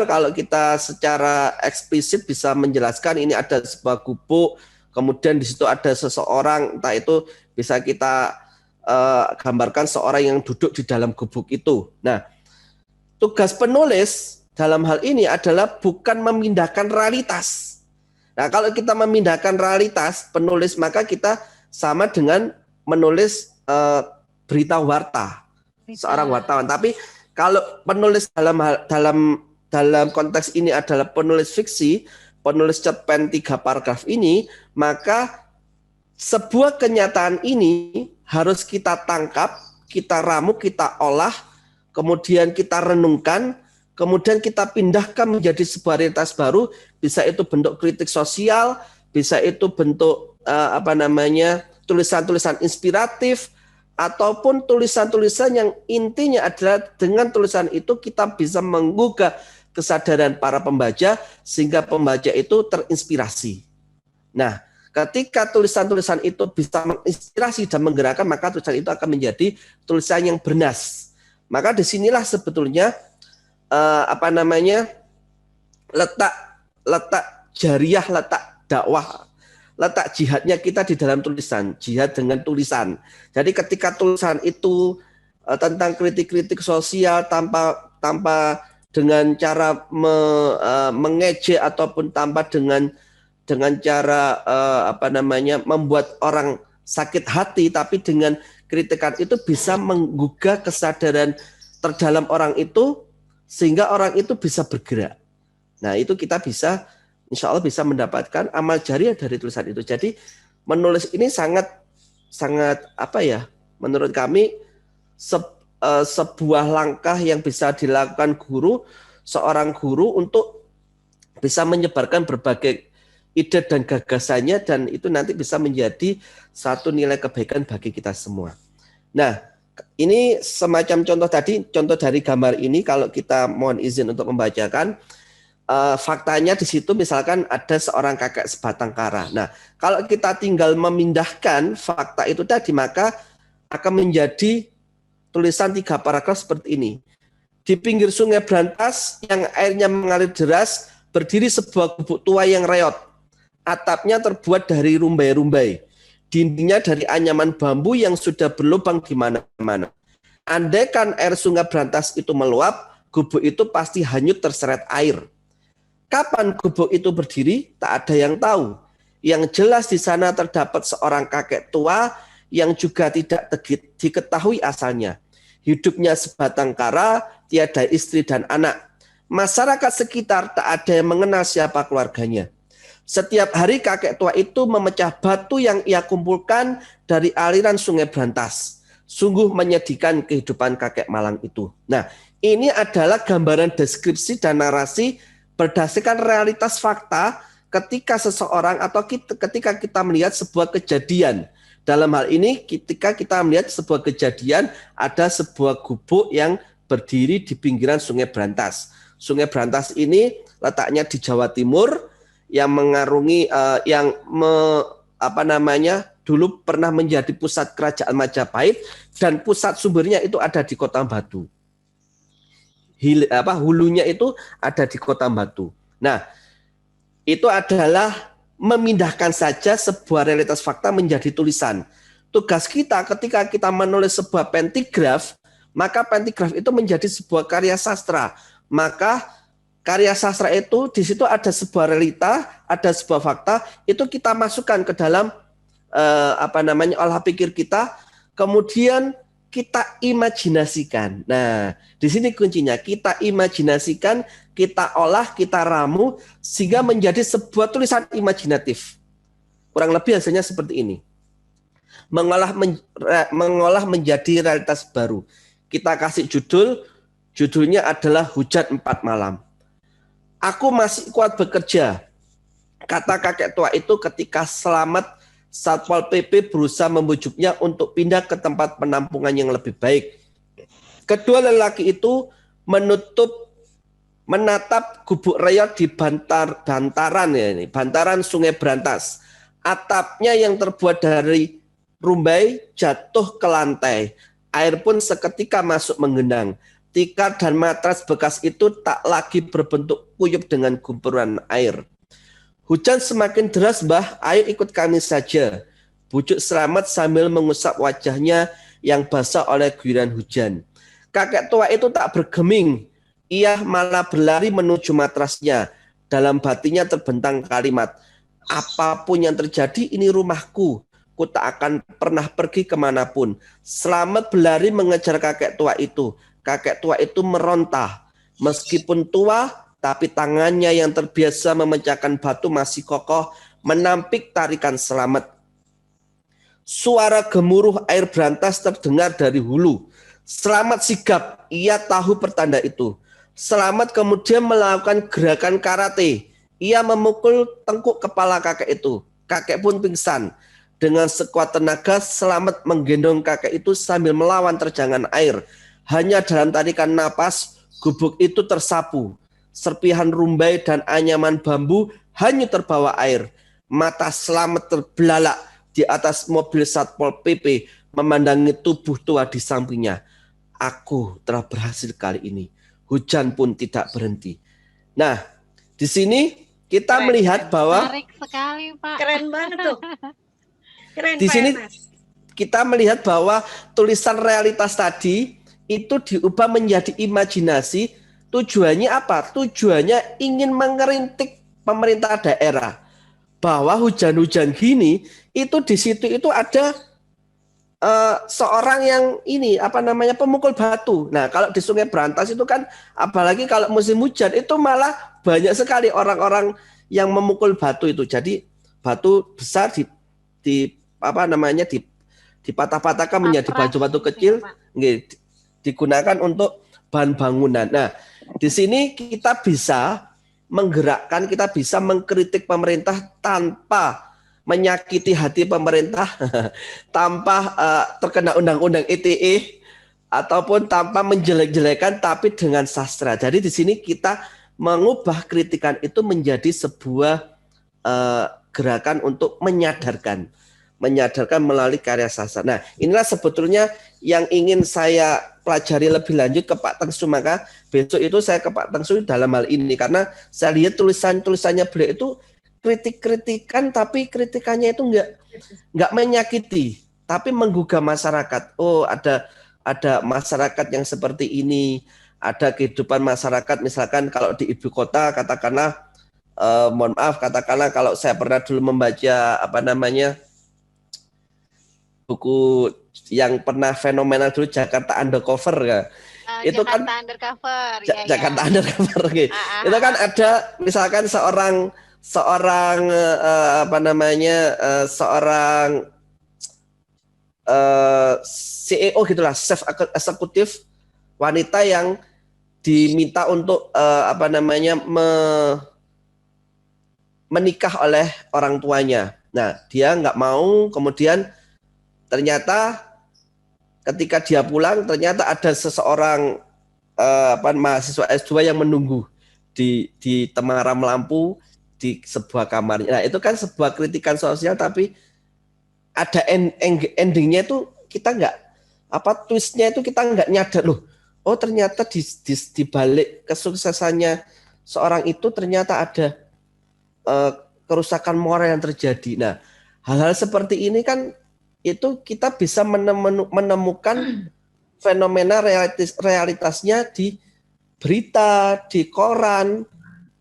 Speaker 1: Kalau kita secara eksplisit bisa menjelaskan, ini ada sebuah gubuk, kemudian di situ ada seseorang, entah itu bisa kita gambarkan seorang yang duduk di dalam gubuk itu. Nah, tugas penulis dalam hal ini adalah bukan memindahkan realitas. Nah, kalau kita memindahkan realitas penulis, maka kita sama dengan menulis berita warta, seorang wartawan. Tapi kalau penulis dalam konteks ini adalah penulis fiksi, penulis cerpen 3 paragraf ini, maka sebuah kenyataan ini harus kita tangkap, kita ramu, kita olah, kemudian kita renungkan, kemudian kita pindahkan menjadi sebuah realitas baru. Bisa itu bentuk kritik sosial, bisa itu bentuk tulisan-tulisan inspiratif, ataupun tulisan-tulisan yang intinya adalah dengan tulisan itu kita bisa menggugah kesadaran para pembaca sehingga pembaca itu terinspirasi. Nah, ketika tulisan-tulisan itu bisa menginspirasi dan menggerakkan, maka tulisan itu akan menjadi tulisan yang bernas. Maka disinilah sebetulnya letak jariah, letak dakwah, letak jihadnya kita di dalam tulisan, jihad dengan tulisan. Jadi ketika tulisan itu tentang kritik-kritik sosial tanpa dengan cara mengejek ataupun tanpa dengan cara membuat orang sakit hati, tapi dengan kritikan itu bisa menggugah kesadaran terdalam orang itu sehingga orang itu bisa bergerak. Nah, itu kita bisa, insya Allah bisa mendapatkan amal jariah dari tulisan itu. Jadi menulis ini sangat menurut kami sebuah langkah yang bisa dilakukan seorang guru untuk bisa menyebarkan berbagai ide dan gagasannya, dan itu nanti bisa menjadi satu nilai kebaikan bagi kita semua. Nah, ini semacam contoh dari gambar ini, kalau kita mohon izin untuk membacakan. Faktanya di situ misalkan ada seorang kakek sebatang kara. Nah, kalau kita tinggal memindahkan fakta itu tadi, maka akan menjadi tulisan 3 paragraf seperti ini. Di pinggir sungai berantas yang airnya mengalir deras, berdiri sebuah gubuk tua yang reot. Atapnya terbuat dari rumbai-rumbai. Dindingnya dari anyaman bambu yang sudah berlubang di mana-mana. Andaikan air sungai berantas itu meluap, gubuk itu pasti hanyut terseret air. Kapan gubuk itu berdiri? Tak ada yang tahu. Yang jelas di sana terdapat seorang kakek tua yang juga tidak diketahui asalnya. Hidupnya sebatang kara, tiada istri dan anak. Masyarakat sekitar tak ada yang mengenal siapa keluarganya. Setiap hari kakek tua itu memecah batu yang ia kumpulkan dari aliran sungai berantas. Sungguh menyedihkan kehidupan kakek malang itu. Nah, ini adalah gambaran deskripsi dan narasi berdasarkan realitas fakta ketika seseorang atau ketika kita melihat sebuah kejadian. Dalam hal ini ketika kita melihat sebuah kejadian, ada sebuah gubuk yang berdiri di pinggiran Sungai Berantas. Sungai Berantas ini letaknya di Jawa Timur yang mengarungi dulu pernah menjadi pusat kerajaan Majapahit dan pusat sumbernya itu ada di Kota Batu. Hulunya itu ada di Kota Batu. Nah, itu adalah memindahkan saja sebuah realitas fakta menjadi tulisan. Tugas kita ketika kita menulis sebuah pentigraf, maka pentigraf itu menjadi sebuah karya sastra. Maka karya sastra itu di situ ada sebuah realita, ada sebuah fakta, itu kita masukkan ke dalam olah pikir kita, kemudian kita imajinasikan. Nah, di sini kuncinya, kita imajinasikan, kita olah, kita ramu, sehingga menjadi sebuah tulisan imajinatif. Kurang lebih hasilnya seperti ini. Mengolah menjadi realitas baru. Kita kasih judulnya adalah Hujan 4 Malam. Aku masih kuat bekerja, kata kakek tua itu ketika selamat Satpol PP berusaha membujuknya untuk pindah ke tempat penampungan yang lebih baik. Kedua lelaki itu menatap gubuk reot di bantaran Sungai Berantas. Atapnya yang terbuat dari rumbai jatuh ke lantai. Air pun seketika masuk menggenang. Tikar dan matras bekas itu tak lagi berbentuk kuyup dengan gumpuran air. Hujan semakin deras, Mbah, ayo ikut kami saja. Bujuk Slamet sambil mengusap wajahnya yang basah oleh guyuran hujan. Kakek tua itu tak bergeming. Ia malah berlari menuju matrasnya. Dalam batinnya terbentang kalimat, apapun yang terjadi, ini rumahku. Ku tak akan pernah pergi kemanapun. Selamat berlari mengejar kakek tua itu. Kakek tua itu meronta. Meskipun tua, tapi tangannya yang terbiasa memecahkan batu masih kokoh menampik tarikan Selamat. Suara gemuruh air berantas terdengar dari hulu. Selamat sigap, ia tahu pertanda itu. Selamat kemudian melakukan gerakan karate. Ia memukul tengkuk kepala kakek itu. Kakek pun pingsan. Dengan sekuat tenaga, Selamat menggendong kakek itu sambil melawan terjangan air. Hanya dalam tarikan napas, gubuk itu tersapu. Serpihan rumbai dan anyaman bambu hanyut terbawa air. Mata Selamat terbelalak di atas mobil Satpol PP memandangi tubuh tua di sampingnya. Aku telah berhasil kali ini. Hujan pun tidak berhenti. Nah, di sini kita melihat bahwa
Speaker 4: Menarik sekali, Pak.
Speaker 3: Keren banget tuh. Keren,
Speaker 1: di
Speaker 3: Pak
Speaker 1: sini
Speaker 3: Ernest.
Speaker 1: kita melihat bahwa tulisan realitas tadi itu diubah menjadi imajinasi. Tujuannya apa? Tujuannya ingin mengerintik pemerintah daerah bahwa hujan-hujan gini itu di situ itu ada seorang yang ini pemukul batu. Nah, kalau di Sungai Berantas itu kan apalagi kalau musim hujan itu malah banyak sekali orang-orang yang memukul batu itu. Jadi batu besar dipatah-patahkan menjadi batu-batu kecil, digunakan untuk bahan bangunan. Nah, di sini kita bisa menggerakkan, kita bisa mengkritik pemerintah tanpa menyakiti hati pemerintah, tanpa terkena undang-undang ITE ataupun tanpa menjelek-jelekan, tapi dengan sastra. Jadi di sini kita mengubah kritikan itu menjadi sebuah gerakan untuk menyadarkan melalui karya sastra. Nah, inilah sebetulnya yang ingin saya pelajari lebih lanjut ke Pak Tengsu. Maka besok itu saya ke Pak Tengsu dalam hal ini, karena saya lihat tulisannya beliau itu kritik-kritikan, tapi kritikannya itu nggak menyakiti, tapi menggugah masyarakat. Oh, ada masyarakat yang seperti ini, ada kehidupan masyarakat. Misalkan kalau di ibu kota, katakanlah, mohon maaf, katakanlah kalau saya pernah dulu membaca buku yang pernah fenomenal dulu, Jakarta Undercover ya. Itu
Speaker 4: Jakarta
Speaker 1: kan
Speaker 4: Undercover.
Speaker 1: Jakarta Undercover gitu. Itu kan ada misalkan seorang CEO gitulah, chef eksekutif wanita yang diminta untuk menikah oleh orang tuanya. Nah, dia nggak mau, kemudian ternyata ketika dia pulang, ternyata ada seseorang mahasiswa S2 yang menunggu di Temaram lampu di sebuah kamarnya. Nah, itu kan sebuah kritikan sosial, tapi ada endingnya itu kita nggak, twistnya itu kita nggak nyadar loh. Oh, ternyata di balik kesuksesannya seorang itu ternyata ada kerusakan moral yang terjadi. Nah, hal-hal seperti ini kan itu kita bisa menemukan fenomena realitasnya di berita, di koran,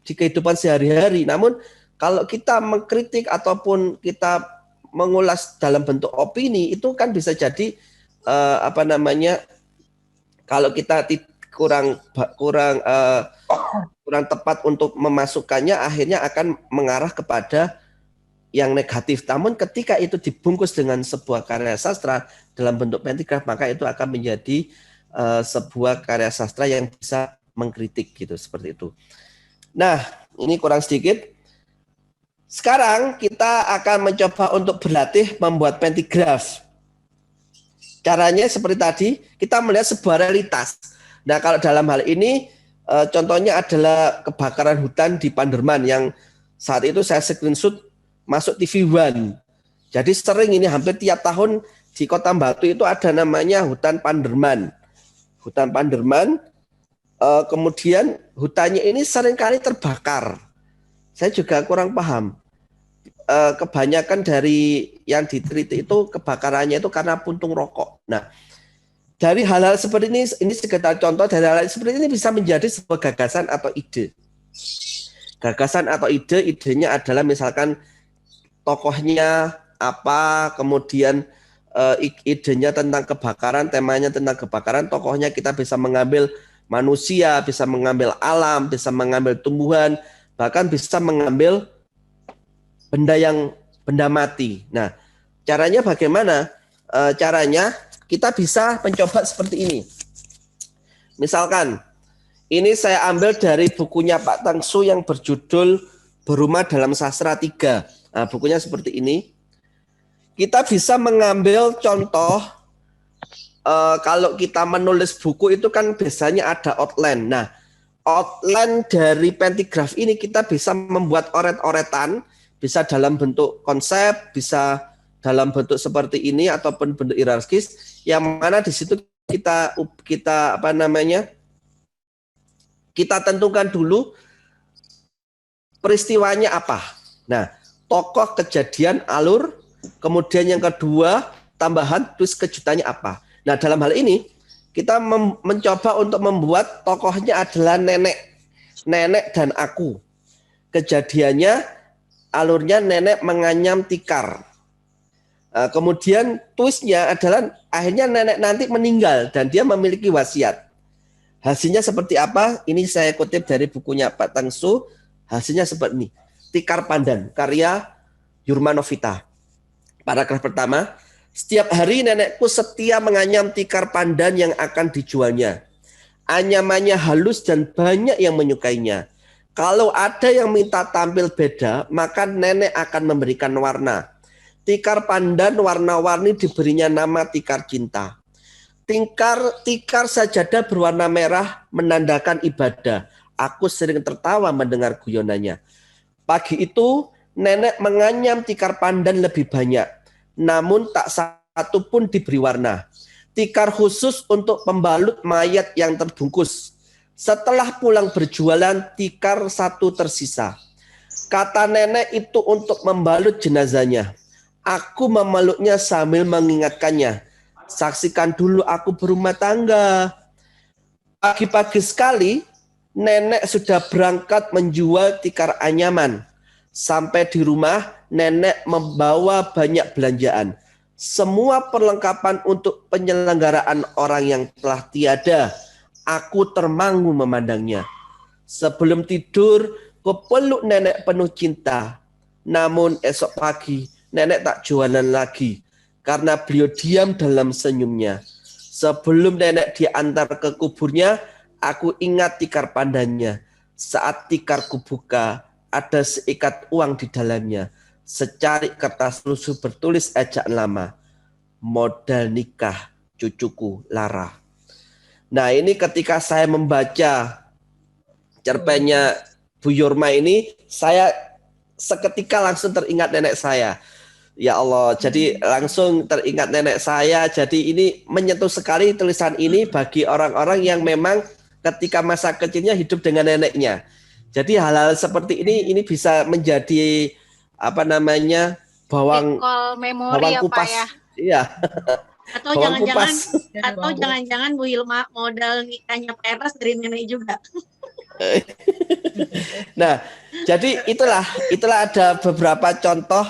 Speaker 1: di kehidupan sehari-hari. Namun kalau kita mengkritik ataupun kita mengulas dalam bentuk opini, itu kan bisa jadi kalau kita kurang tepat untuk memasukkannya, akhirnya akan mengarah kepada yang negatif. Namun ketika itu dibungkus dengan sebuah karya sastra dalam bentuk pentigraf, maka itu akan menjadi sebuah karya sastra yang bisa mengkritik gitu, seperti itu. Nah, ini kurang sedikit. Sekarang kita akan mencoba untuk berlatih membuat pentigraf. Caranya seperti tadi, kita melihat sebuah realitas. Nah, kalau dalam hal ini contohnya adalah kebakaran hutan di Panderman yang saat itu saya screenshot masuk TV One. Jadi sering ini hampir tiap tahun di Kota Batu itu ada namanya hutan Panderman. Hutan Panderman, kemudian hutannya ini seringkali terbakar. Saya juga kurang paham. Kebanyakan dari yang diteliti itu kebakarannya itu karena puntung rokok. Nah, dari hal-hal seperti ini sekedar contoh dari hal-hal seperti ini bisa menjadi sebuah gagasan atau ide. Gagasan atau idenya adalah misalkan tokohnya apa, kemudian idenya tentang kebakaran, temanya tentang kebakaran, tokohnya kita bisa mengambil manusia, bisa mengambil alam, bisa mengambil tumbuhan, bahkan bisa mengambil benda mati. Nah, caranya bagaimana? Caranya kita bisa mencoba seperti ini. Misalkan, ini saya ambil dari bukunya Pak Tangsu yang berjudul Berumah dalam Sastra 3. Nah, bukunya seperti ini. Kita bisa mengambil contoh, kalau kita menulis buku itu kan biasanya ada outline. Nah, outline dari pentigraf ini kita bisa membuat oret-oretan, bisa dalam bentuk konsep, bisa dalam bentuk seperti ini ataupun bentuk hierarkis, yang mana di situ kita kita tentukan dulu peristiwanya apa. Nah, tokoh, kejadian, alur, kemudian yang kedua tambahan twist kejutannya apa. Nah, dalam hal ini kita mencoba untuk membuat tokohnya adalah nenek dan aku. Kejadiannya, alurnya nenek menganyam tikar. Kemudian twistnya adalah akhirnya nenek nanti meninggal dan dia memiliki wasiat. Hasilnya seperti apa? Ini saya kutip dari bukunya Pak Tangsu. Hasilnya seperti ini. Tikar Pandan, karya Yurmanovita. Paragraf pertama, setiap hari nenekku setia menganyam tikar pandan yang akan dijualnya. Anyamannya halus dan banyak yang menyukainya. Kalau ada yang minta tampil beda, maka nenek akan memberikan warna. Tikar pandan warna-warni diberinya nama tikar cinta. Tikar sajadah berwarna merah menandakan ibadah. Aku sering tertawa mendengar guyonannya. Pagi itu, nenek menganyam tikar pandan lebih banyak, namun tak satu pun diberi warna. Tikar khusus untuk pembalut mayat yang terbungkus. Setelah pulang berjualan, tikar satu tersisa. Kata nenek itu untuk membalut jenazahnya. Aku memeluknya sambil mengingatkannya. Saksikan dulu aku berumah tangga. Pagi-pagi sekali, nenek sudah berangkat menjual tikar anyaman. Sampai di rumah, nenek membawa banyak belanjaan. Semua perlengkapan untuk penyelenggaraan orang yang telah tiada. Aku termangu memandangnya. Sebelum tidur, kupeluk nenek penuh cinta. Namun esok pagi, nenek tak jualan lagi. Karena beliau diam dalam senyumnya. Sebelum nenek diantar ke kuburnya, aku ingat tikar pandannya. Saat tikar kubuka, ada seikat uang di dalamnya. Secarik kertas lusuh bertulis ejaan lama. Modal nikah cucuku Lara. Nah, ini ketika saya membaca cerpennya Bu Yurma ini, saya seketika langsung teringat nenek saya. Ya Allah, jadi langsung teringat nenek saya. Jadi ini menyentuh sekali tulisan ini bagi orang-orang yang memang ketika masa kecilnya hidup dengan neneknya. Jadi hal-hal seperti ini bisa menjadi bawang kupas.
Speaker 4: Ya.
Speaker 1: Iya.
Speaker 3: Atau jangan-jangan Bu Hilma modal nikahnya Peres dari nenek juga.
Speaker 1: Nah, jadi itulah ada beberapa contoh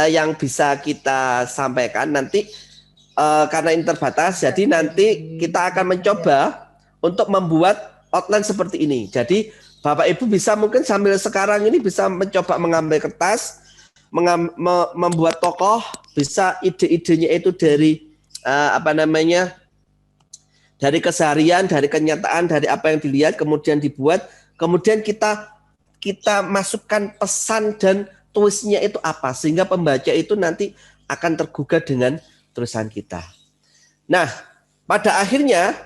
Speaker 1: yang bisa kita sampaikan nanti karena ini terbatas. Jadi nanti kita akan mencoba untuk membuat outline seperti ini. Jadi Bapak Ibu bisa mungkin sambil sekarang ini bisa mencoba mengambil kertas, membuat tokoh, bisa ide-idenya itu dari dari keseharian, dari kenyataan, dari apa yang dilihat, kemudian dibuat, kemudian kita masukkan pesan dan tulisnya itu apa, sehingga pembaca itu nanti akan tergugah dengan tulisan kita. Nah, pada akhirnya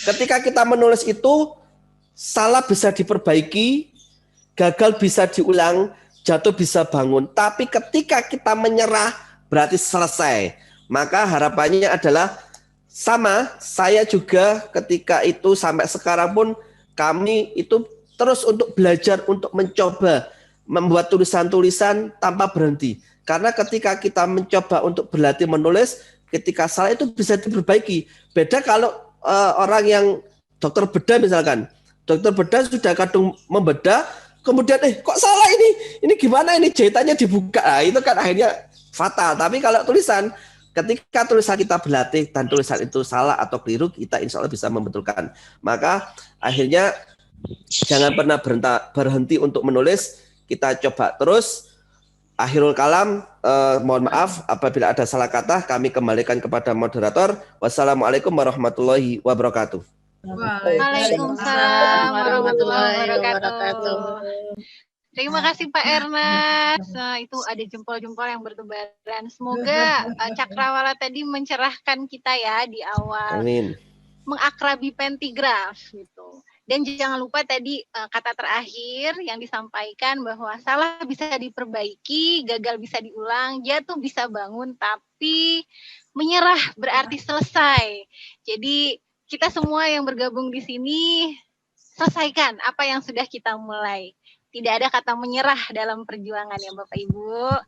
Speaker 1: ketika kita menulis itu, salah bisa diperbaiki, gagal bisa diulang, jatuh bisa bangun. Tapi ketika kita menyerah, berarti selesai. Maka harapannya adalah sama, saya juga ketika itu sampai sekarang pun kami itu terus untuk belajar, untuk mencoba membuat tulisan-tulisan tanpa berhenti. Karena ketika kita mencoba untuk berlatih menulis, ketika salah itu bisa diperbaiki. Beda kalau orang yang dokter bedah misalkan. Dokter bedah sudah kadung membedah, kemudian kok salah ini gimana ini jahitannya dibuka. Nah, itu kan akhirnya fatal. Tapi kalau tulisan, ketika tulisan kita berlatih dan tulisan itu salah atau keliru, kita insya Allah bisa membetulkan. Maka akhirnya jangan pernah berhenti untuk menulis. Kita coba terus. Akhirul kalam, mohon maaf apabila ada salah kata, kami kembalikan kepada moderator. Wassalamualaikum warahmatullahi wabarakatuh.
Speaker 4: Waalaikumsalam warahmatullahi wabarakatuh. Terima kasih Pak Ernest. Nah, itu ada jempol-jempol yang bertebaran. Semoga Cakrawala tadi mencerahkan kita ya di awal.
Speaker 1: Amin.
Speaker 4: Mengakrabi pentigraf gitu. Dan jangan lupa tadi kata terakhir yang disampaikan bahwa salah bisa diperbaiki, gagal bisa diulang, jatuh bisa bangun, tapi menyerah berarti selesai. Jadi kita semua yang bergabung di sini selesaikan apa yang sudah kita mulai. Tidak ada kata menyerah dalam perjuangan ya Bapak Ibu.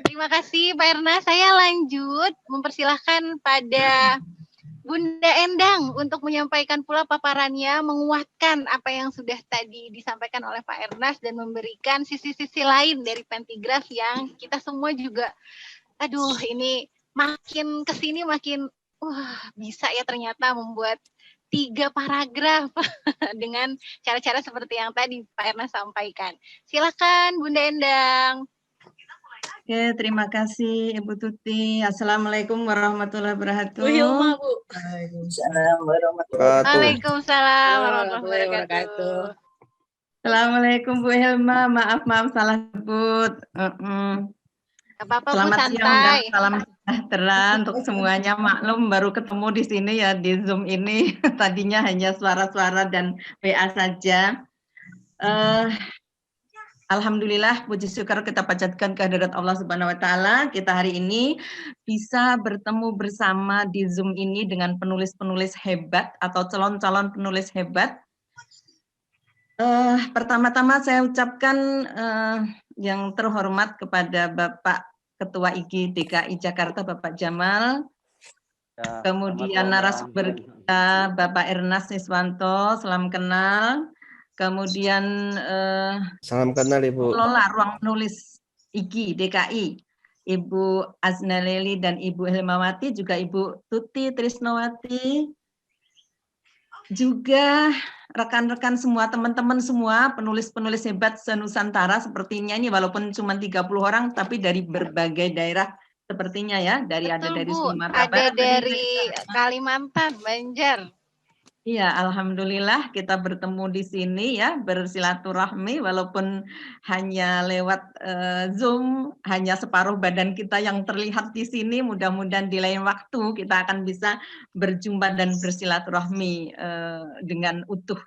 Speaker 4: Terima kasih Pak Erna. Saya lanjut mempersilahkan pada Bunda Endang untuk menyampaikan pula paparannya, menguatkan apa yang sudah tadi disampaikan oleh Pak Ernest dan memberikan sisi-sisi lain dari pentigraf yang kita semua juga, aduh ini makin kesini makin, bisa ya ternyata membuat 3 paragraf dengan cara-cara seperti yang tadi Pak Ernest sampaikan. Silakan Bunda Endang.
Speaker 5: Oke, terima kasih Ibu Tuti. Assalamualaikum warahmatullahi wabarakatuh.
Speaker 3: Bu Hilma, Bu.
Speaker 5: Waalaikumsalam warahmatullahi
Speaker 4: Waalaikumsalam warahmatullahi wabarakatuh.
Speaker 5: Assalamualaikum Bu Hilma. Maaf salah sebut.
Speaker 4: Apa-apa Bu,
Speaker 5: Selamat siang dan
Speaker 4: santai.
Speaker 5: salam sejahtera untuk semuanya. Maklum baru ketemu di sini ya di Zoom ini. Tadinya hanya suara-suara dan WA saja. Alhamdulillah, puji syukur kita panjatkan kehadirat Allah Subhanahu wa taala. Kita hari ini bisa bertemu bersama di Zoom ini dengan penulis-penulis hebat atau calon-calon penulis hebat. Pertama-tama saya ucapkan yang terhormat kepada Bapak Ketua IG DKI Jakarta Bapak Jamal. Kemudian narasumber kita Bapak Ernest Niswanto, salam kenal. Kemudian
Speaker 1: Salam kenal Ibu.
Speaker 5: Pengelola Ruang Menulis IG DKI, Ibu Aznaleli dan Ibu Hilmawati, juga Ibu Tuti Trisnowati, juga rekan-rekan semua, teman-teman semua, penulis-penulis hebat se-Nusantara sepertinya ini walaupun cuma 30 orang, tapi dari berbagai daerah sepertinya ya, dari
Speaker 4: Betul,
Speaker 5: ada dari
Speaker 4: Bu.
Speaker 5: Sumatera
Speaker 4: Ada
Speaker 5: Barat,
Speaker 4: dari Kalimantan, Banjar.
Speaker 5: Iya, alhamdulillah kita bertemu di sini ya, bersilaturahmi walaupun hanya lewat Zoom, hanya separuh badan kita yang terlihat di sini. Mudah-mudahan di lain waktu kita akan bisa berjumpa dan bersilaturahmi dengan utuh.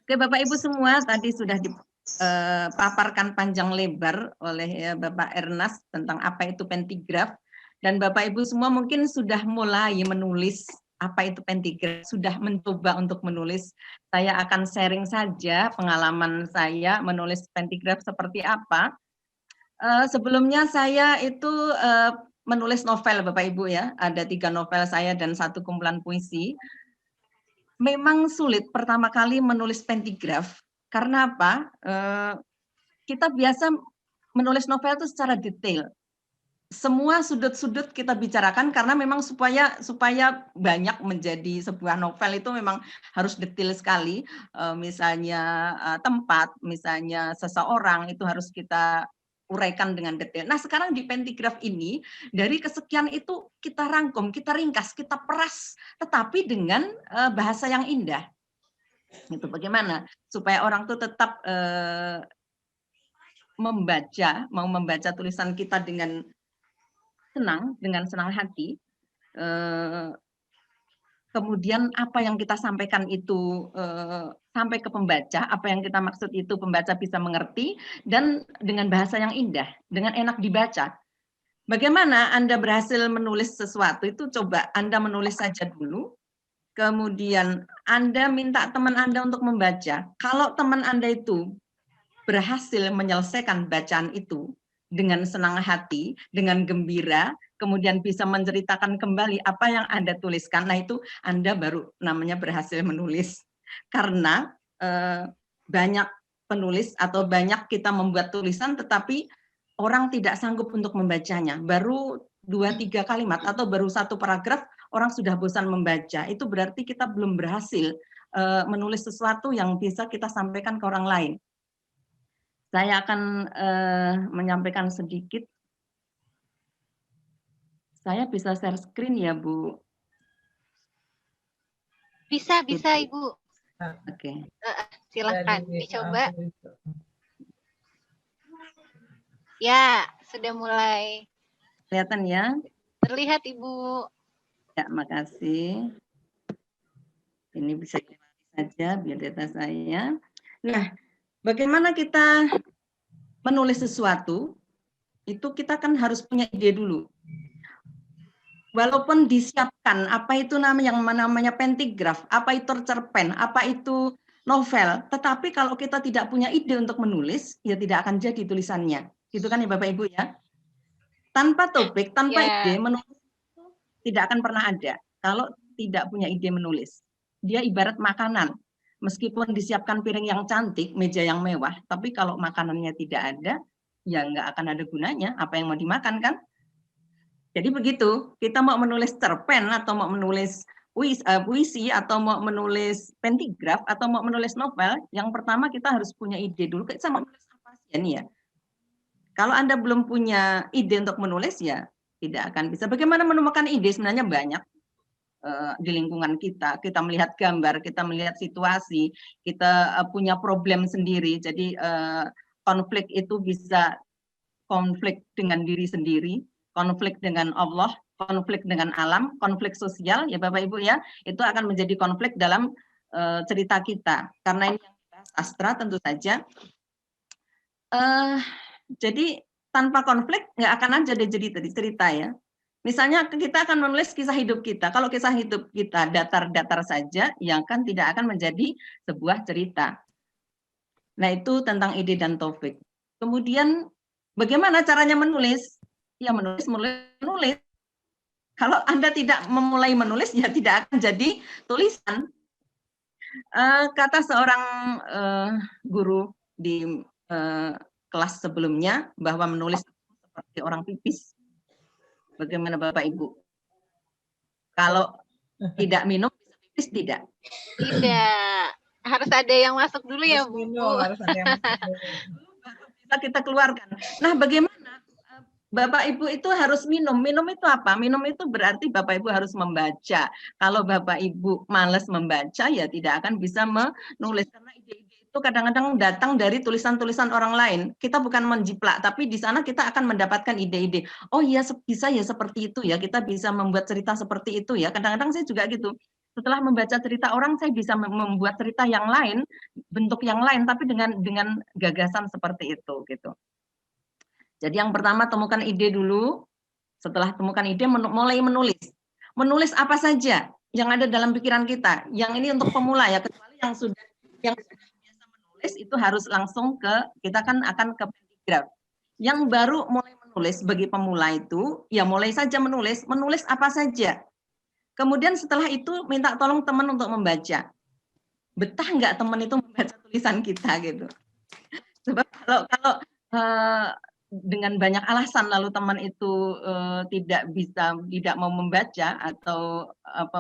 Speaker 5: Oke, Bapak Ibu semua, tadi sudah dipaparkan panjang lebar oleh Bapak Ernest tentang apa itu pentigraf, dan Bapak Ibu semua mungkin sudah mulai menulis apa itu pentigraf, sudah mencoba untuk menulis. Saya akan sharing saja pengalaman saya menulis pentigraf seperti apa. Sebelumnya saya itu menulis novel Bapak Ibu ya, ada 3 novel saya dan 1 kumpulan puisi. Memang sulit pertama kali menulis pentigraf, karena apa? Kita biasa menulis novel itu secara detail. Semua sudut-sudut kita bicarakan karena memang supaya banyak menjadi sebuah novel itu memang harus detail sekali. Misalnya tempat, misalnya seseorang itu harus kita uraikan dengan detail. Nah, sekarang di pentigraf ini dari kesekian itu kita rangkum, kita ringkas, kita peras, tetapi dengan bahasa yang indah. Itu bagaimana supaya orang tuh tetap mau membaca tulisan kita dengan senang hati, kemudian apa yang kita sampaikan itu sampai ke pembaca, apa yang kita maksud itu pembaca bisa mengerti, dan dengan bahasa yang indah, dengan enak dibaca. Bagaimana Anda berhasil menulis sesuatu itu, coba Anda menulis saja dulu, kemudian Anda minta teman Anda untuk membaca. Kalau teman Anda itu berhasil menyelesaikan bacaan itu, dengan senang hati, dengan gembira, kemudian bisa menceritakan kembali apa yang Anda tuliskan. Nah, itu Anda baru namanya berhasil menulis. Karena banyak penulis atau banyak kita membuat tulisan tetapi orang tidak sanggup untuk membacanya. Baru 2-3 kalimat atau baru 1 paragraf orang sudah bosan membaca. Itu berarti kita belum berhasil menulis sesuatu yang bisa kita sampaikan ke orang lain. Saya akan menyampaikan sedikit. Saya bisa share screen ya, Bu?
Speaker 4: Bisa Ibu.
Speaker 5: Oke.
Speaker 4: Silahkan dicoba. Ya, sudah mulai
Speaker 5: Kelihatan ya?
Speaker 4: terlihat Ibu.
Speaker 5: Ya, makasih. Ini bisa saja biar data saya. Nah, bagaimana kita menulis sesuatu? Itu kita kan harus punya ide dulu. Walaupun disiapkan apa itu namanya pentigraf, apa itu cerpen, apa itu novel, tetapi kalau kita tidak punya ide untuk menulis, ya tidak akan jadi tulisannya. Gitu kan ya Bapak Ibu ya? Tanpa topik, tanpa ide, menulis itu tidak akan pernah ada kalau tidak punya ide menulis. Dia ibarat makanan. Meskipun disiapkan piring yang cantik, meja yang mewah, tapi kalau makanannya tidak ada, ya nggak akan ada gunanya. Apa yang mau dimakan kan? Jadi begitu, kita mau menulis cerpen atau mau menulis puisi atau mau menulis pentigraf atau mau menulis novel, yang pertama kita harus punya ide dulu. Kita mau menulis apa sih ini ya? Kalau Anda belum punya ide untuk menulis ya tidak akan bisa. Bagaimana menemukan ide? Sebenarnya banyak di lingkungan kita. Kita melihat gambar, kita melihat situasi, kita punya problem sendiri. Jadi konflik itu bisa konflik dengan diri sendiri, konflik dengan Allah, konflik dengan alam, konflik sosial, ya Bapak Ibu ya, itu akan menjadi konflik dalam cerita kita. Karena ini yang kita sastra tentu saja. Jadi tanpa konflik nggak akan ada jadi cerita ya. Misalnya kita akan menulis kisah hidup kita. Kalau kisah hidup kita datar-datar saja, ya kan tidak akan menjadi sebuah cerita. Nah itu tentang ide dan topik. Kemudian bagaimana caranya menulis? Ya menulis. Kalau Anda tidak memulai menulis, ya tidak akan jadi tulisan. Kata seorang guru di kelas sebelumnya bahwa menulis seperti orang pipis. Bagaimana Bapak Ibu? Kalau tidak minum bisa pipis tidak?
Speaker 4: Tidak. Harus ada yang masuk dulu ya Bu.
Speaker 6: Harus ada yang masuk dulu.
Speaker 5: Baru bisa kita keluarkan. Nah, bagaimana Bapak Ibu itu harus minum? Minum itu apa? Minum itu berarti Bapak Ibu harus membaca. Kalau Bapak Ibu malas membaca, ya tidak akan bisa menulis. Karena ide-ide itu kadang-kadang datang dari tulisan-tulisan orang lain. Kita bukan menjiplak, tapi di sana kita akan mendapatkan ide-ide. Oh iya, bisa ya seperti itu ya. Kita bisa membuat cerita seperti itu ya. Kadang-kadang saya juga gitu. Setelah membaca cerita orang, saya bisa membuat cerita yang lain, bentuk yang lain, tapi dengan gagasan seperti itu gitu. Jadi yang pertama temukan ide dulu. Setelah temukan ide mulai menulis. Menulis apa saja yang ada dalam pikiran kita. Yang ini untuk pemula ya, kecuali yang sudah biasa menulis itu harus langsung kita kan akan ke pentigraf. Yang baru mulai menulis bagi pemula itu ya mulai saja menulis apa saja. Kemudian setelah itu minta tolong teman untuk membaca. Betah nggak teman itu membaca tulisan kita gitu. Sebab kalau dengan banyak alasan lalu teman itu tidak mau membaca atau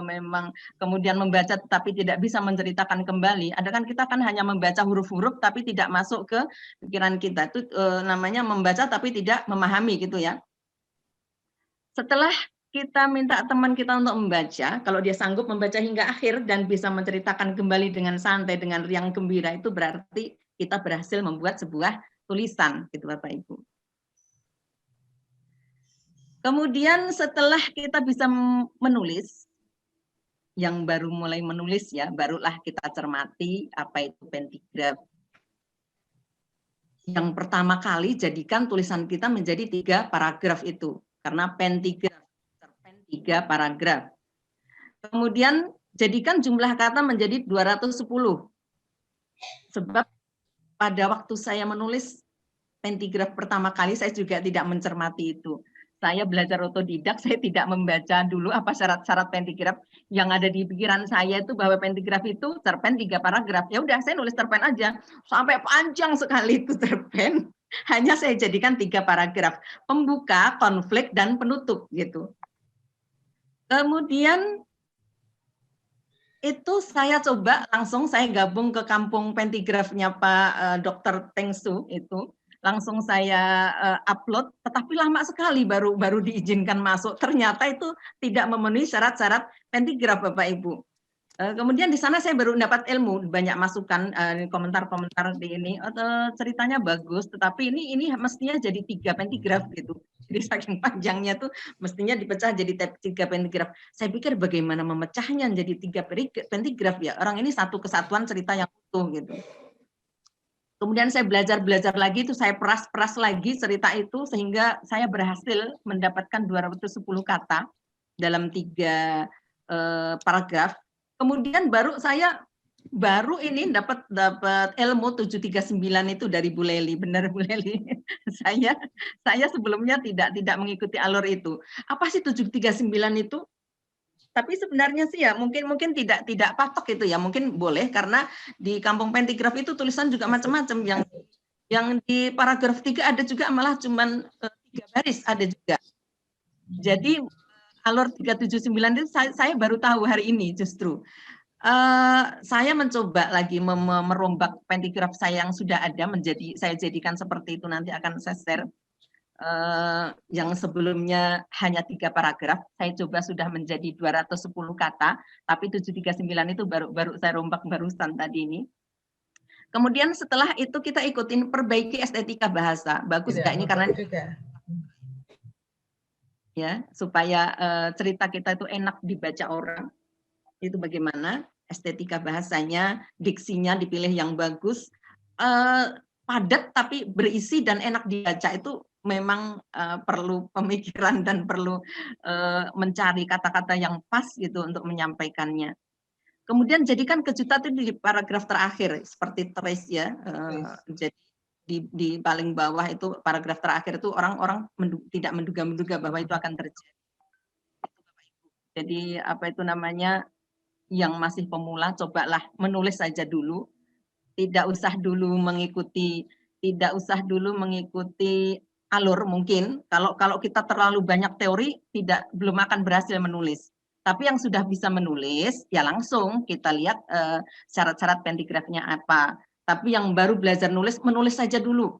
Speaker 5: memang kemudian membaca tetapi tidak bisa menceritakan kembali. Ada kan kita kan hanya membaca huruf-huruf tapi tidak masuk ke pikiran kita. Itu namanya membaca tapi tidak memahami gitu ya. Setelah kita minta teman kita untuk membaca, kalau dia sanggup membaca hingga akhir dan bisa menceritakan kembali dengan santai, dengan riang gembira, itu berarti kita berhasil membuat sebuah tulisan, gitu Bapak Ibu. Kemudian setelah kita bisa menulis, yang baru mulai menulis ya, barulah kita cermati apa itu pentigraf. Yang pertama kali jadikan tulisan kita menjadi 3 paragraf itu, karena pentigraf, cerpen 3 paragraf. Kemudian jadikan jumlah kata menjadi 210. Sebab pada waktu saya menulis pentigraf pertama kali saya juga tidak mencermati itu. saya belajar otodidak, saya tidak membaca dulu apa syarat-syarat pentigraf. Yang ada di pikiran saya itu bahwa pentigraf itu cerpen 3 paragraf. Ya udah, saya nulis cerpen aja. Sampai panjang sekali itu cerpen. Hanya saya jadikan 3 paragraf. Pembuka, konflik, dan penutup gitu. Kemudian itu saya coba langsung saya gabung ke kampung pentigrafnya Pak Dr. Tengsu itu. Langsung saya upload, tetapi lama sekali baru diizinkan masuk. Ternyata itu tidak memenuhi syarat-syarat pentigraf Bapak Ibu. Kemudian di sana saya baru mendapat ilmu, banyak masukan, komentar-komentar di ini. Ceritanya bagus, tetapi ini mestinya jadi 3 pentigraf gitu. Jadi saking panjangnya tuh mestinya dipecah jadi 3 pentigraf. Saya pikir bagaimana memecahnya jadi 3 pentigraf ya. Orang ini satu kesatuan cerita yang utuh gitu. Kemudian saya belajar lagi itu, saya peras lagi cerita itu sehingga saya berhasil mendapatkan 210 kata dalam 3 paragraf. Kemudian baru ini dapat ilmu 739 itu dari Bu Leli, benar Bu Leli. saya sebelumnya tidak mengikuti alur itu. Apa sih 739 itu? Tapi sebenarnya sih ya mungkin tidak patok itu ya, mungkin boleh karena di kampung pentigraf itu tulisan juga macam-macam, yang di paragraf 3 ada juga malah cuman 3 baris ada juga. Jadi alur 379 itu saya baru tahu hari ini justru. Saya mencoba lagi merombak pentigraf saya yang sudah ada saya jadikan seperti itu, nanti akan saya share. Yang sebelumnya hanya 3 paragraf, saya coba sudah menjadi 210 kata, tapi 739 itu baru saya rombak barusan tadi ini. Kemudian setelah itu kita ikutin perbaiki estetika bahasa. Bagus nggak ini karena ya supaya cerita kita itu enak dibaca orang. Itu bagaimana estetika bahasanya, diksinya dipilih yang bagus, padat tapi berisi dan enak dibaca. Itu memang perlu pemikiran dan perlu mencari kata-kata yang pas gitu untuk menyampaikannya. Kemudian jadikan kejutan itu di paragraf terakhir seperti trace ya. Jadi di paling bawah itu paragraf terakhir itu orang-orang tidak menduga-menduga bahwa itu akan terjadi. Jadi apa itu namanya, yang masih pemula cobalah menulis saja dulu, tidak usah dulu mengikuti alur. Mungkin kalau kita terlalu banyak teori belum akan berhasil menulis. Tapi yang sudah bisa menulis ya langsung kita lihat syarat-syarat pentigrafnya apa. Tapi yang baru belajar menulis saja dulu.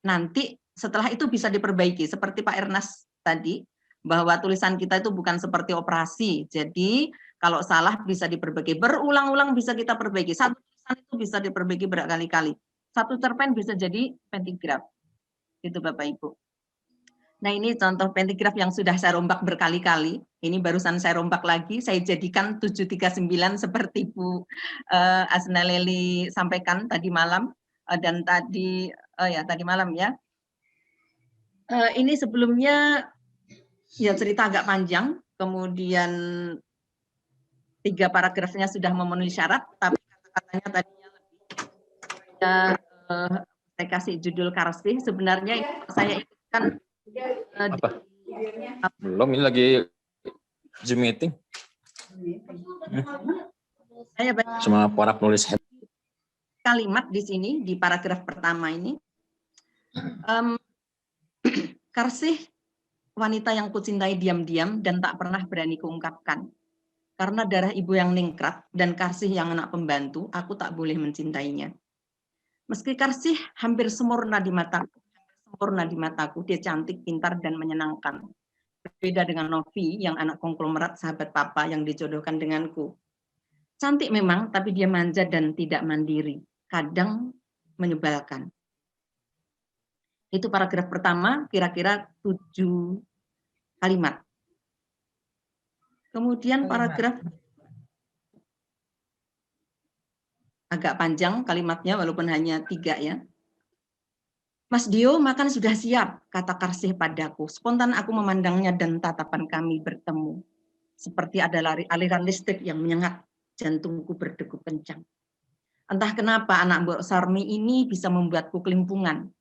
Speaker 5: Nanti setelah itu bisa diperbaiki seperti Pak Ernest tadi, bahwa tulisan kita itu bukan seperti operasi. Jadi kalau salah bisa diperbaiki, berulang-ulang bisa kita perbaiki. Satu tulisan itu bisa diperbaiki berkali-kali. Satu cerpen bisa jadi pentigraf. Itu Bapak Ibu. Nah ini contoh pentigraf yang sudah saya rombak berkali-kali. Ini barusan saya rombak lagi, saya jadikan 739 seperti Bu Asna Leli sampaikan tadi malam. Dan tadi malam ya. Ini sebelumnya ya cerita agak panjang, kemudian 3 paragrafnya sudah memenuhi syarat, tapi kata-katanya tadinya lebih. Saya kasih judul Karsih. Sebenarnya saya ikutkan
Speaker 7: apa? Belum, ini lagi Zoom meeting.
Speaker 5: Saya baca
Speaker 7: sama para penulis
Speaker 5: kalimat di sini di paragraf pertama ini. Karsih, wanita yang kucintai diam-diam dan tak pernah berani kuungkapkan. Karena darah ibu yang ningkrat dan Karsih yang anak pembantu, aku tak boleh mencintainya. Meski Karsih hampir sempurna di mataku, dia cantik, pintar, dan menyenangkan. Berbeda dengan Novi yang anak konglomerat sahabat papa yang dijodohkan denganku. Cantik memang, tapi dia manja dan tidak mandiri. Kadang menyebalkan. Itu paragraf pertama, kira-kira 7 kalimat. Kemudian paragraf agak panjang kalimatnya, walaupun hanya 3 ya. Mas Dio, makan sudah siap, kata Karsih padaku. Spontan aku memandangnya dan tatapan kami bertemu. Seperti ada aliran listrik yang menyengat, jantungku berdegup kencang. Entah kenapa anak Mbok Sarmi ini bisa membuatku kelimpungan.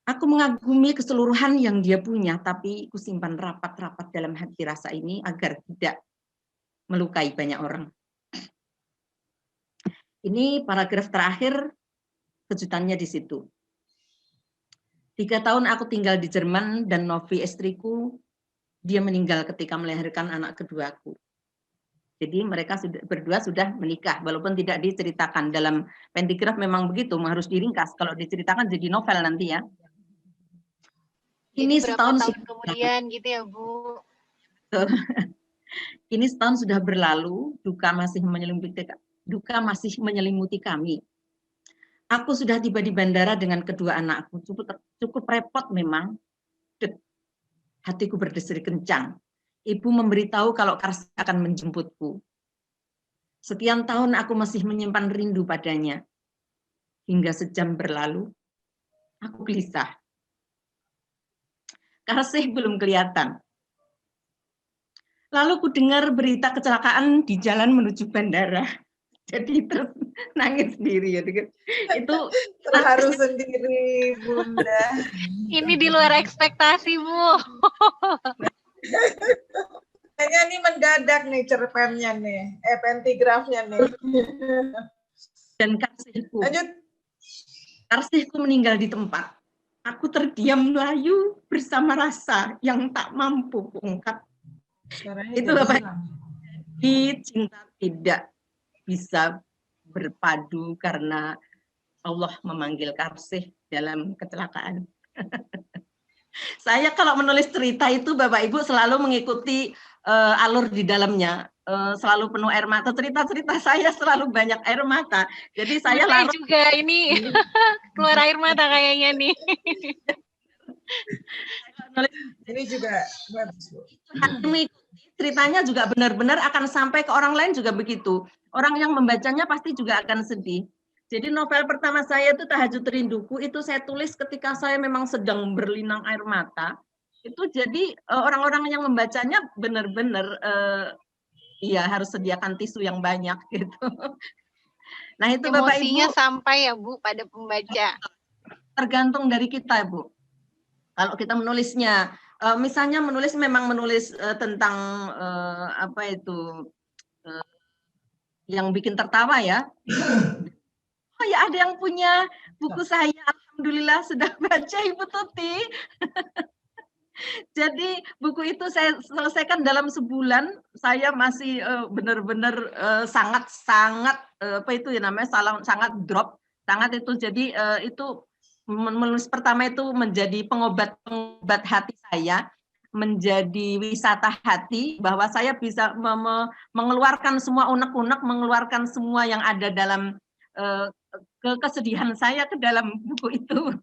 Speaker 5: Aku mengagumi keseluruhan yang dia punya, tapi aku simpan rapat-rapat dalam hati rasa ini agar tidak melukai banyak orang. Ini paragraf terakhir, kejutannya di situ. 3 tahun aku tinggal di Jerman dan Novi istriku, dia meninggal ketika melahirkan anak keduaku. Jadi mereka berdua sudah menikah, walaupun tidak diceritakan dalam pentigraf memang begitu, harus diringkas. Kalau diceritakan jadi novel nanti ya. Ini
Speaker 4: Berapa
Speaker 5: setahun
Speaker 4: tahun kemudian gitu ya Bu?
Speaker 5: Ini setahun sudah berlalu, duka masih menyelimuti kami. Aku sudah tiba di bandara dengan kedua anakku. Cukup repot memang. Hatiku berdesir kencang. Ibu memberitahu kalau Karsih akan menjemputku. Sekian tahun aku masih menyimpan rindu padanya. Hingga sejam berlalu, aku gelisah. Karsih belum kelihatan. Lalu ku dengar berita kecelakaan di jalan menuju bandara. Jadi terus nangis sendiri ya. Itu
Speaker 6: terharu sendiri, Bunda.
Speaker 4: Ini di luar ekspektasi, Bu.
Speaker 6: Kayaknya nih mendadak nih cerpennya nih, pentigrafnya nih.
Speaker 5: Dan Karsihku.
Speaker 6: Lanjut.
Speaker 5: Karsihku meninggal di tempat. Aku terdiam layu bersama rasa yang tak mampu kuungkap. Itu Bapak. Di cinta tidak bisa berpadu karena Allah memanggil Karsih dalam kecelakaan. Saya kalau menulis cerita itu Bapak Ibu selalu mengikuti alur di dalamnya, selalu penuh air mata. Cerita-cerita saya selalu banyak air mata. Jadi saya
Speaker 4: juga ini keluar air mata kayaknya nih.
Speaker 6: Ini juga bagus, Bu.
Speaker 5: Ceritanya juga benar-benar akan sampai ke orang lain juga begitu. Orang yang membacanya pasti juga akan sedih. Jadi novel pertama saya itu Tahajud Rinduku, itu saya tulis ketika saya memang sedang berlinang air mata. Itu jadi orang-orang yang membacanya benar-benar ya harus sediakan tisu yang banyak gitu. Nah itu Bapak
Speaker 4: Emosinya
Speaker 5: Ibu
Speaker 4: sampai ya Bu pada pembaca.
Speaker 5: Tergantung dari kita Bu. Kalau kita menulisnya, misalnya memang menulis tentang apa itu yang bikin tertawa ya. Oh ya ada yang punya buku saya, alhamdulillah sudah baca Ibu Tuti. Jadi buku itu saya selesaikan dalam sebulan. Saya masih benar-benar sangat apa itu ya namanya sangat drop, sangat itu. Jadi itu menulis pertama itu menjadi pengobat hati saya, menjadi wisata hati, bahwa saya bisa mengeluarkan semua unek-unek, mengeluarkan semua yang ada dalam kesedihan saya ke dalam buku itu.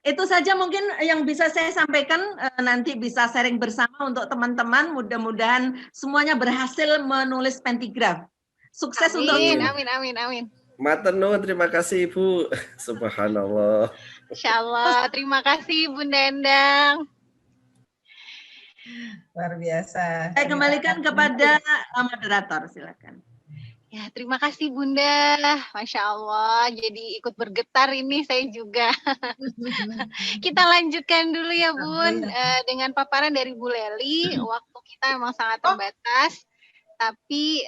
Speaker 5: Itu saja mungkin yang bisa saya sampaikan, nanti bisa sharing bersama untuk teman-teman, mudah-mudahan semuanya berhasil menulis pentigraf. Sukses
Speaker 4: amin,
Speaker 5: untuk
Speaker 4: amin.
Speaker 1: Matur nuwun, terima kasih Ibu. Subhanallah.
Speaker 4: Insyaallah, terima kasih Bunda Endang.
Speaker 6: Luar biasa.
Speaker 5: Saya kembalikan kepada moderator, silakan.
Speaker 4: Ya, terima kasih Bunda. Masya Allah, jadi ikut bergetar ini saya juga. Kita lanjutkan dulu ya Bun, dengan paparan dari Bu Leli. Waktu kita memang sangat terbatas, tapi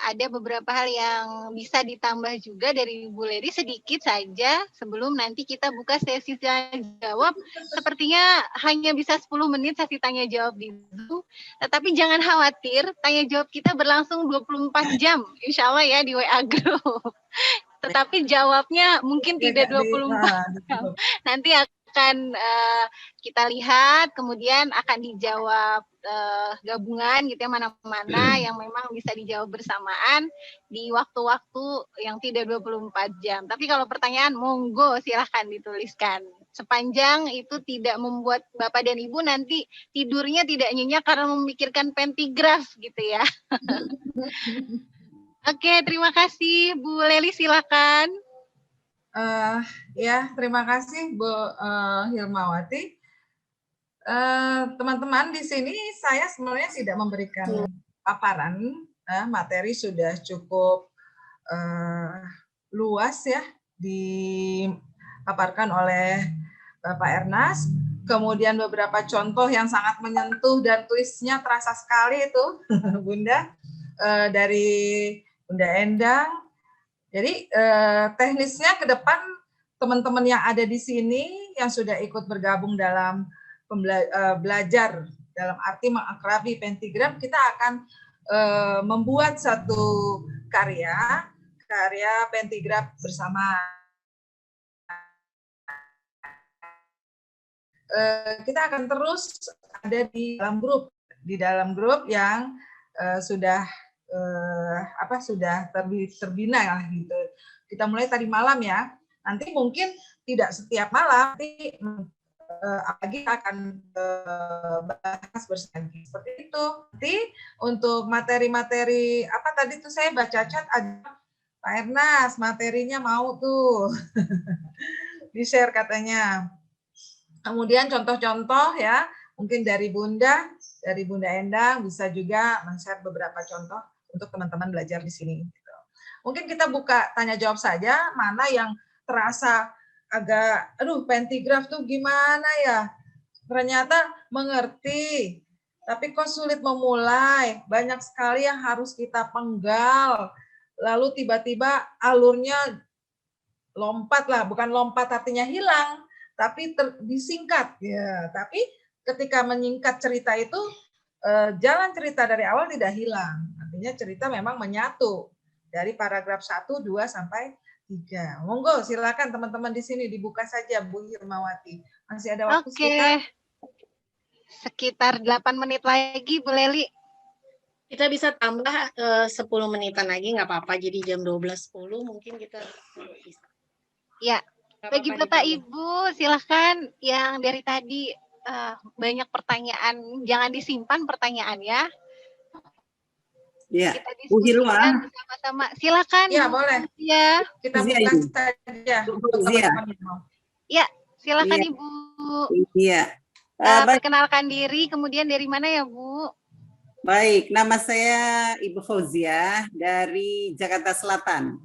Speaker 4: ada beberapa hal yang bisa ditambah juga dari Bu Leli sedikit saja sebelum nanti kita buka sesi tanya jawab. Sepertinya hanya bisa 10 menit sesi tanya jawab di Zoom, tetapi jangan khawatir, tanya jawab kita berlangsung 24 jam insya Allah ya di WA Group. Tetapi jawabnya mungkin tidak 24 jam. Nanti akan kita lihat, kemudian akan dijawab gabungan gitu ya, mana-mana yang memang bisa dijawab bersamaan di waktu-waktu yang tidak 24 jam. Tapi kalau pertanyaan, monggo silahkan dituliskan. Sepanjang itu tidak membuat Bapak dan Ibu nanti tidurnya tidak nyenyak karena memikirkan pentigraf gitu ya. Oke, terima kasih Bu Leli, silakan.
Speaker 6: Ya, terima kasih Bu Hilmawati. Teman-teman di sini saya sebenarnya tidak memberikan paparan, materi sudah cukup luas ya dipaparkan oleh Bapak Ernast. Kemudian beberapa contoh yang sangat menyentuh dan twistnya terasa sekali itu Bunda dari Bunda Endang. Jadi teknisnya ke depan teman-teman yang ada di sini yang sudah ikut bergabung dalam belajar dalam arti mengakrabi pentigram, kita akan membuat satu karya pentigram bersama. Kita akan terus ada di dalam grup yang sudah terbina lah gitu. Kita mulai tadi malam ya. Nanti mungkin tidak setiap malam, nanti lagi akan bahas bersama seperti itu. Nanti untuk materi-materi apa tadi tuh saya baca chat ada Pak Ernast, materinya mau tuh di-share katanya. Kemudian contoh-contoh ya, mungkin dari Bunda Endang bisa juga men-share beberapa contoh untuk teman-teman belajar di sini. Mungkin kita buka tanya jawab saja, mana yang terasa agak, pentigraf tuh gimana ya? Ternyata mengerti, tapi kok sulit memulai. Banyak sekali yang harus kita penggal. Lalu tiba-tiba alurnya lompat lah, bukan lompat artinya hilang, tapi disingkat ya. Tapi ketika menyingkat cerita itu jalan cerita dari awal tidak hilang. Artinya cerita memang menyatu dari paragraf 1, 2 sampai 3. Monggo silakan teman-teman di sini dibuka saja Bu Hirmawati. Masih ada waktu
Speaker 4: sekitar 8 menit lagi Bu Leli.
Speaker 3: Kita bisa tambah 10 menitan lagi nggak apa-apa. Jadi jam 12.10 mungkin kita bisa.
Speaker 4: Ya. Bagi Bapak Ibu, silahkan yang dari tadi banyak pertanyaan, jangan disimpan pertanyaannya.
Speaker 8: Ya,
Speaker 4: kita diskusikan bersama-sama. Silakan.
Speaker 6: Ya, boleh.
Speaker 4: Ya.
Speaker 6: Kita buka saja.
Speaker 4: Ya, silakan
Speaker 8: ya.
Speaker 4: Ibu.
Speaker 8: Iya.
Speaker 4: Perkenalkan diri, kemudian dari mana ya Bu?
Speaker 8: Baik, nama saya Ibu Fauziah dari Jakarta Selatan.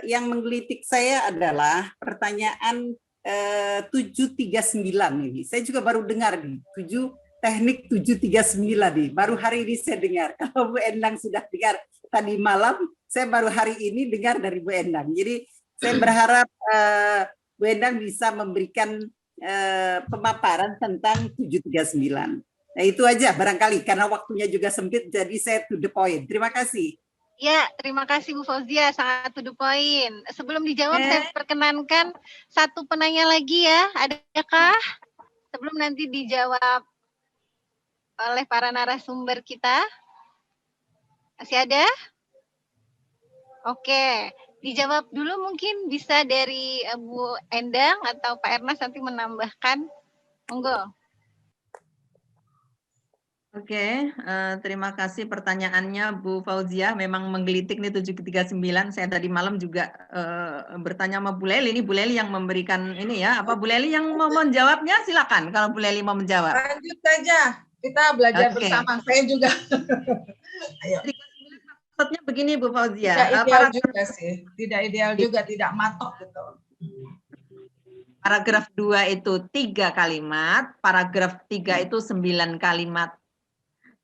Speaker 8: Yang menggelitik saya adalah pertanyaan 739 ini. Saya juga baru dengar nih, teknik 739 nih. Baru hari ini saya dengar. Kalau Bu Endang sudah dengar tadi malam, saya baru hari ini dengar dari Bu Endang. Jadi saya berharap Bu Endang bisa memberikan pemaparan tentang 739. Nah itu aja barangkali, karena waktunya juga sempit, jadi saya to the point. Terima kasih.
Speaker 4: Ya, terima kasih Bu Fauzia, sangat to the point. Sebelum dijawab, saya perkenankan satu penanya lagi ya, adakah? Sebelum nanti dijawab oleh para narasumber kita. Masih ada? Oke, dijawab dulu mungkin bisa dari Bu Endang atau Pak Ernast nanti menambahkan. Monggo.
Speaker 5: Oke, terima kasih pertanyaannya Bu Fauzia. Memang menggelitik nih 739. Saya tadi malam juga bertanya sama Bu Leli. Ini Bu Leli yang memberikan ini ya. Apa Bu Leli yang mau menjawabnya? Silakan kalau Bu Leli mau menjawab.
Speaker 6: Lanjut saja. Kita belajar bersama. Saya juga. Ayo.
Speaker 5: Maksudnya begini Bu Fauzia.
Speaker 6: Tidak ideal juga sih. Tidak ideal juga, tidak matok gitu.
Speaker 5: Paragraf 2 itu 3 kalimat, paragraf 3 itu 9 kalimat.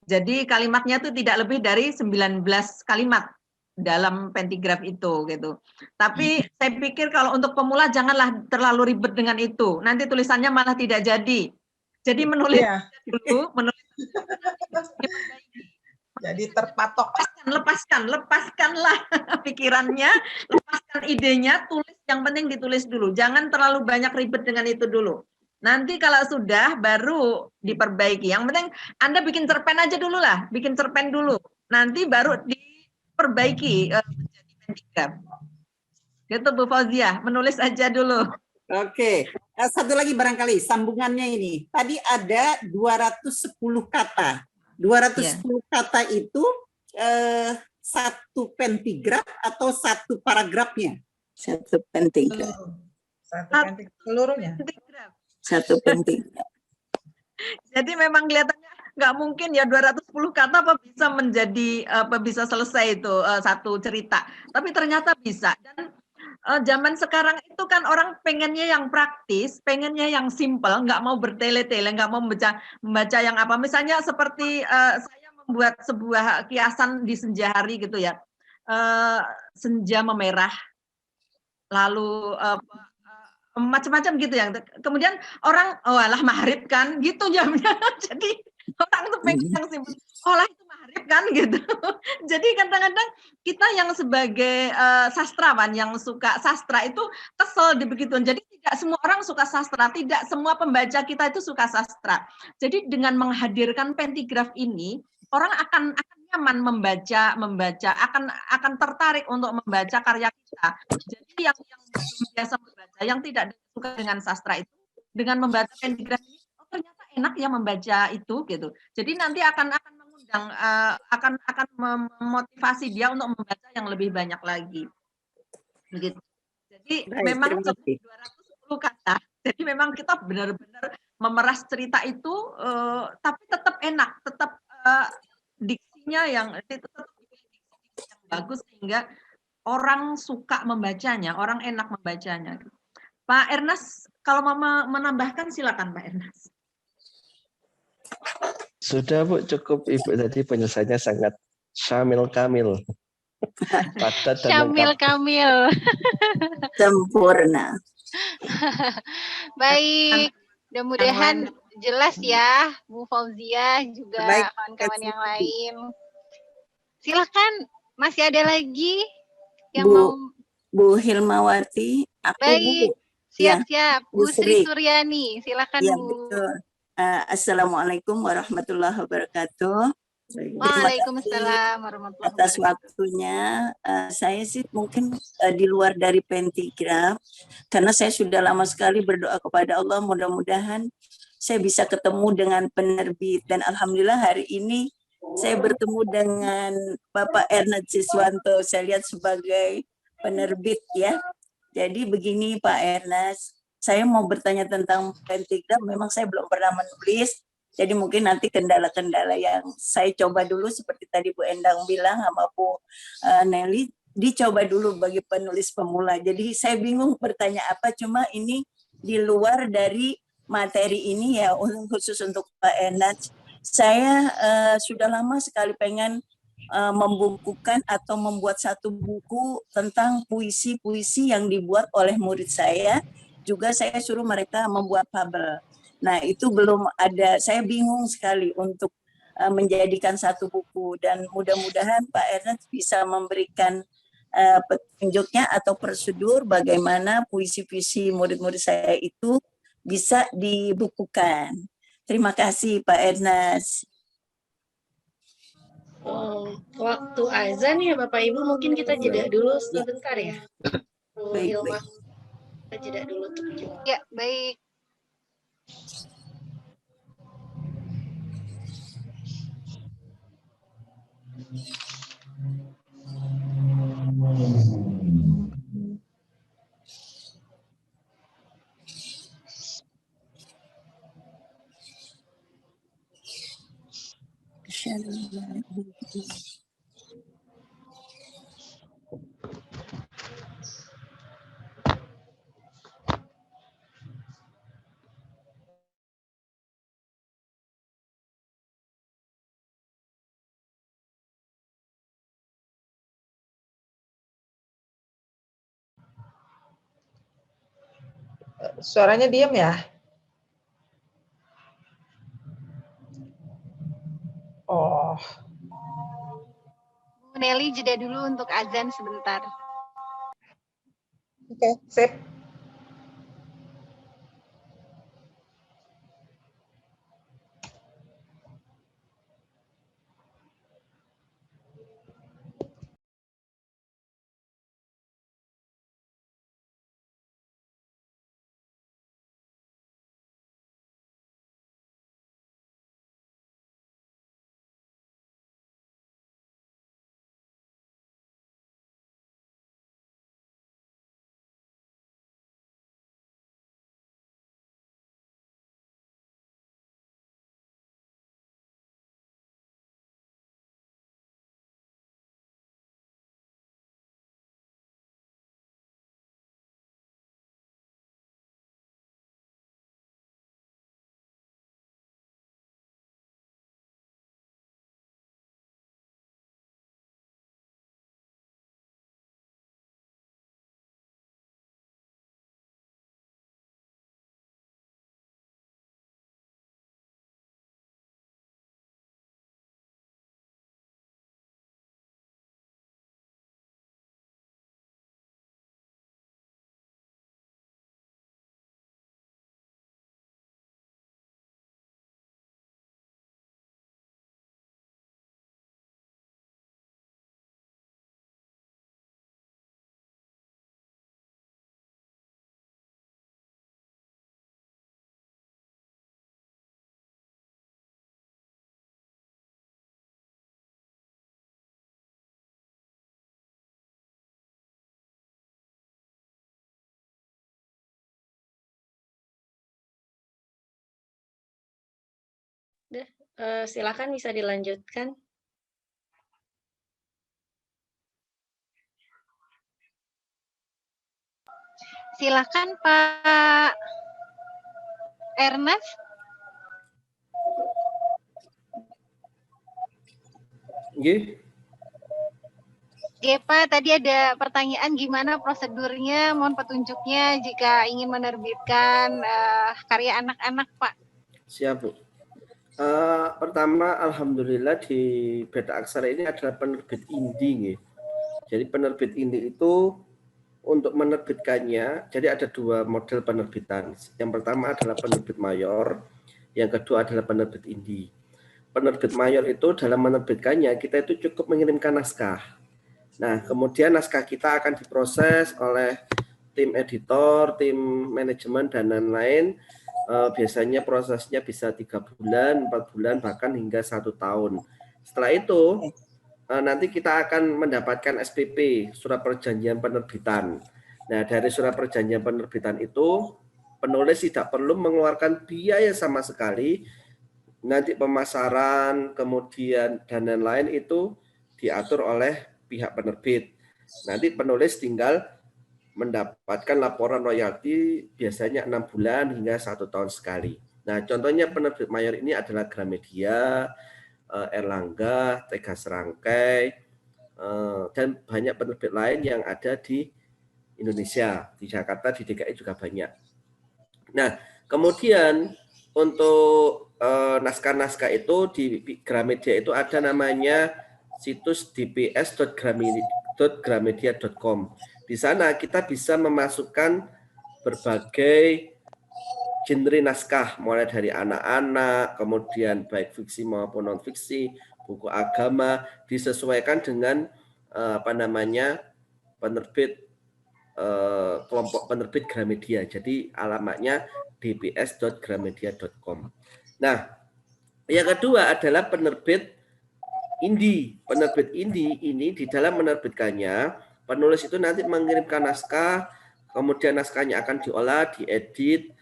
Speaker 5: Jadi kalimatnya itu tidak lebih dari 19 kalimat dalam pentigraf itu gitu. Tapi saya pikir kalau untuk pemula janganlah terlalu ribet dengan itu. Nanti tulisannya malah tidak jadi. Jadi menulis dulu, menulis.
Speaker 6: Jadi terpatok.
Speaker 5: Lepaskanlah pikirannya, lepaskan idenya, tulis yang penting ditulis dulu. Jangan terlalu banyak ribet dengan itu dulu. Nanti kalau sudah baru diperbaiki. Yang penting Anda bikin cerpen aja dulu lah, bikin cerpen dulu. Nanti baru diperbaiki menjadi pentigraf. Gitu Bu Fauzia, menulis aja dulu.
Speaker 8: Oke, satu lagi barangkali sambungannya ini. Tadi ada 210 kata. 210 kata itu satu pentigraf atau satu paragrafnya?
Speaker 9: Satu pentigraf.
Speaker 6: Satu pentigraf seluruhnya.
Speaker 9: Satu pentigraf.
Speaker 5: Jadi memang kelihatannya nggak mungkin ya 210 kata apa bisa menjadi bisa selesai itu satu cerita. Tapi ternyata bisa. Dan zaman sekarang itu kan orang pengennya yang praktis, pengennya yang simple, nggak mau bertele-tele, nggak mau membaca yang apa. Misalnya seperti saya membuat sebuah kiasan di senja hari gitu ya, senja memerah, lalu macam-macam gitu ya. Kemudian orang, oh alah maghrib kan, gitu jamnya. Jadi orang tuh pengen yang simpel. Oh lah itu maghrib kan gitu. Jadi kadang-kadang kita yang sebagai sastrawan yang suka sastra itu kesel dibegituan. Jadi tidak semua orang suka sastra, tidak semua pembaca kita itu suka sastra. Jadi dengan menghadirkan pentigraf ini, orang akan nyaman membaca akan tertarik untuk membaca karya kita. Jadi yang biasa membaca, yang tidak suka dengan sastra itu, dengan membaca pentigraf ini, oh ternyata enak ya membaca itu gitu. Jadi nanti akan mengundang, akan memotivasi dia untuk membaca yang lebih banyak lagi. Begitu. Jadi
Speaker 8: Baik,
Speaker 5: memang
Speaker 8: terima kasih.
Speaker 5: 210 kata. Jadi memang kita benar-benar memeras cerita itu, tapi tetap enak, tetap diksinya yang tetap diksi yang bagus sehingga orang suka membacanya, orang enak membacanya. Pak Ernest, kalau Mama menambahkan silakan Pak Ernest.
Speaker 1: Sudah Bu, cukup Ibu tadi penyelesaiannya sangat syamil kamil. Padat dan
Speaker 4: Syamil
Speaker 1: lengkap.
Speaker 4: Kamil.
Speaker 9: Sempurna.
Speaker 4: Baik, mudah-mudahan jelas ya Bu Fauzia juga
Speaker 8: Baik,
Speaker 4: kawan-kawan yang lain. Silakan, masih ada lagi yang
Speaker 9: Bu,
Speaker 4: mau.
Speaker 9: Bu Hilmawati, aku
Speaker 4: Baik,
Speaker 9: Bu.
Speaker 4: siap-siap.
Speaker 9: Bu
Speaker 4: Bu Sri
Speaker 9: Sri.
Speaker 4: Suryani, silakan
Speaker 9: Ya,
Speaker 4: Bu.
Speaker 9: betul. Assalamualaikum warahmatullahi wabarakatuh. Terima kasih
Speaker 4: Waalaikumsalam warahmatullahi
Speaker 9: atas
Speaker 4: wabarakatuh.
Speaker 9: waktunya. Saya sih mungkin di luar dari pentigraf, karena saya sudah lama sekali berdoa kepada Allah, mudah-mudahan saya bisa ketemu dengan penerbit. Dan alhamdulillah hari ini saya bertemu dengan Bapak Ernest Siswanto, saya lihat sebagai penerbit ya. Jadi begini Pak Ernest, saya mau bertanya tentang pentigraf, memang saya belum pernah menulis, jadi mungkin nanti kendala-kendala yang saya coba dulu seperti tadi Bu Endang bilang sama Bu Nelly, dicoba dulu bagi penulis pemula. Jadi saya bingung bertanya apa, cuma ini di luar dari materi ini ya, khusus untuk Pak Ernest. Saya sudah lama sekali pengen membukukan atau membuat satu buku tentang puisi-puisi yang dibuat oleh murid saya. Juga saya suruh mereka membuat fabel. Nah itu belum ada, saya bingung sekali untuk menjadikan satu buku. Dan mudah-mudahan Pak Ernest bisa memberikan petunjuknya atau prosedur bagaimana puisi-puisi murid-murid saya itu bisa dibukukan. Terima kasih Pak Ernest.
Speaker 3: Waktu azan ya Bapak Ibu, mungkin kita jeda dulu sebentar ya.
Speaker 9: Baik,
Speaker 3: Ilma,
Speaker 9: baik.
Speaker 3: kita jeda dulu untuk jeda.
Speaker 4: Ya, baik.
Speaker 6: Suaranya diam ya? Oh,
Speaker 4: Bu Nelly jeda dulu untuk azan sebentar.
Speaker 6: oke, sip.
Speaker 3: Silakan bisa dilanjutkan.
Speaker 4: Silakan Pak Ernest.
Speaker 1: Nggih.
Speaker 4: Oke Pak, tadi ada pertanyaan gimana prosedurnya, mohon petunjuknya jika ingin menerbitkan karya anak-anak Pak.
Speaker 1: Siap Bu. Pertama, alhamdulillah di Beta Aksara ini adalah penerbit indie. Nggih. Jadi penerbit indie itu untuk menerbitkannya, jadi ada dua model penerbitan. Yang pertama adalah penerbit mayor, yang kedua adalah penerbit indie. Penerbit mayor itu dalam menerbitkannya kita itu cukup mengirimkan naskah. Nah, kemudian naskah kita akan diproses oleh tim editor, tim manajemen, dan lain-lain. Biasanya prosesnya bisa 3 bulan, 4 bulan, bahkan hingga 1 tahun. Setelah itu, nanti kita akan mendapatkan SPP, surat perjanjian penerbitan. Nah, dari surat perjanjian penerbitan itu, penulis tidak perlu mengeluarkan biaya sama sekali. Nanti pemasaran, kemudian dan lain-lain itu diatur oleh pihak penerbit. Nanti penulis tinggal mendapatkan laporan royalti biasanya 6 bulan hingga 1 tahun sekali. Nah, contohnya penerbit mayor ini adalah Gramedia, Erlangga, Tega Serangkai, dan banyak penerbit lain yang ada di Indonesia, di Jakarta, di DKI juga banyak. Nah, kemudian untuk naskah-naskah itu di Gramedia itu ada namanya situs dps.gramedia.com. Di sana kita bisa memasukkan berbagai genre naskah, mulai dari anak-anak, kemudian baik fiksi maupun non-fiksi, buku agama, disesuaikan dengan penerbit kelompok penerbit Gramedia. Jadi alamatnya dps.gramedia.com. Nah, yang kedua adalah penerbit indie. Penerbit indie ini di dalam menerbitkannya, penulis itu nanti mengirimkan naskah, kemudian naskahnya akan diolah, diedit,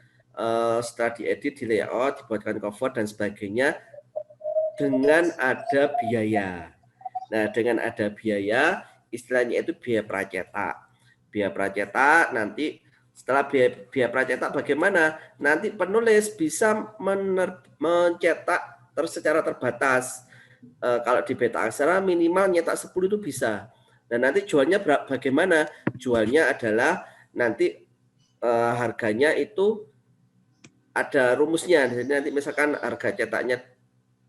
Speaker 1: setelah diedit, di layout, dibuatkan cover dan sebagainya dengan ada biaya. Nah, dengan ada biaya, istilahnya itu biaya pracetak. Biaya pracetak nanti setelah biaya pracetak bagaimana? Nanti penulis bisa mencetak secara terbatas. Kalau di Beta Aksara minimal nyetak 10 itu bisa. Dan nanti jualnya bagaimana? Jualnya adalah nanti harganya itu ada rumusnya. Jadi nanti misalkan harga cetaknya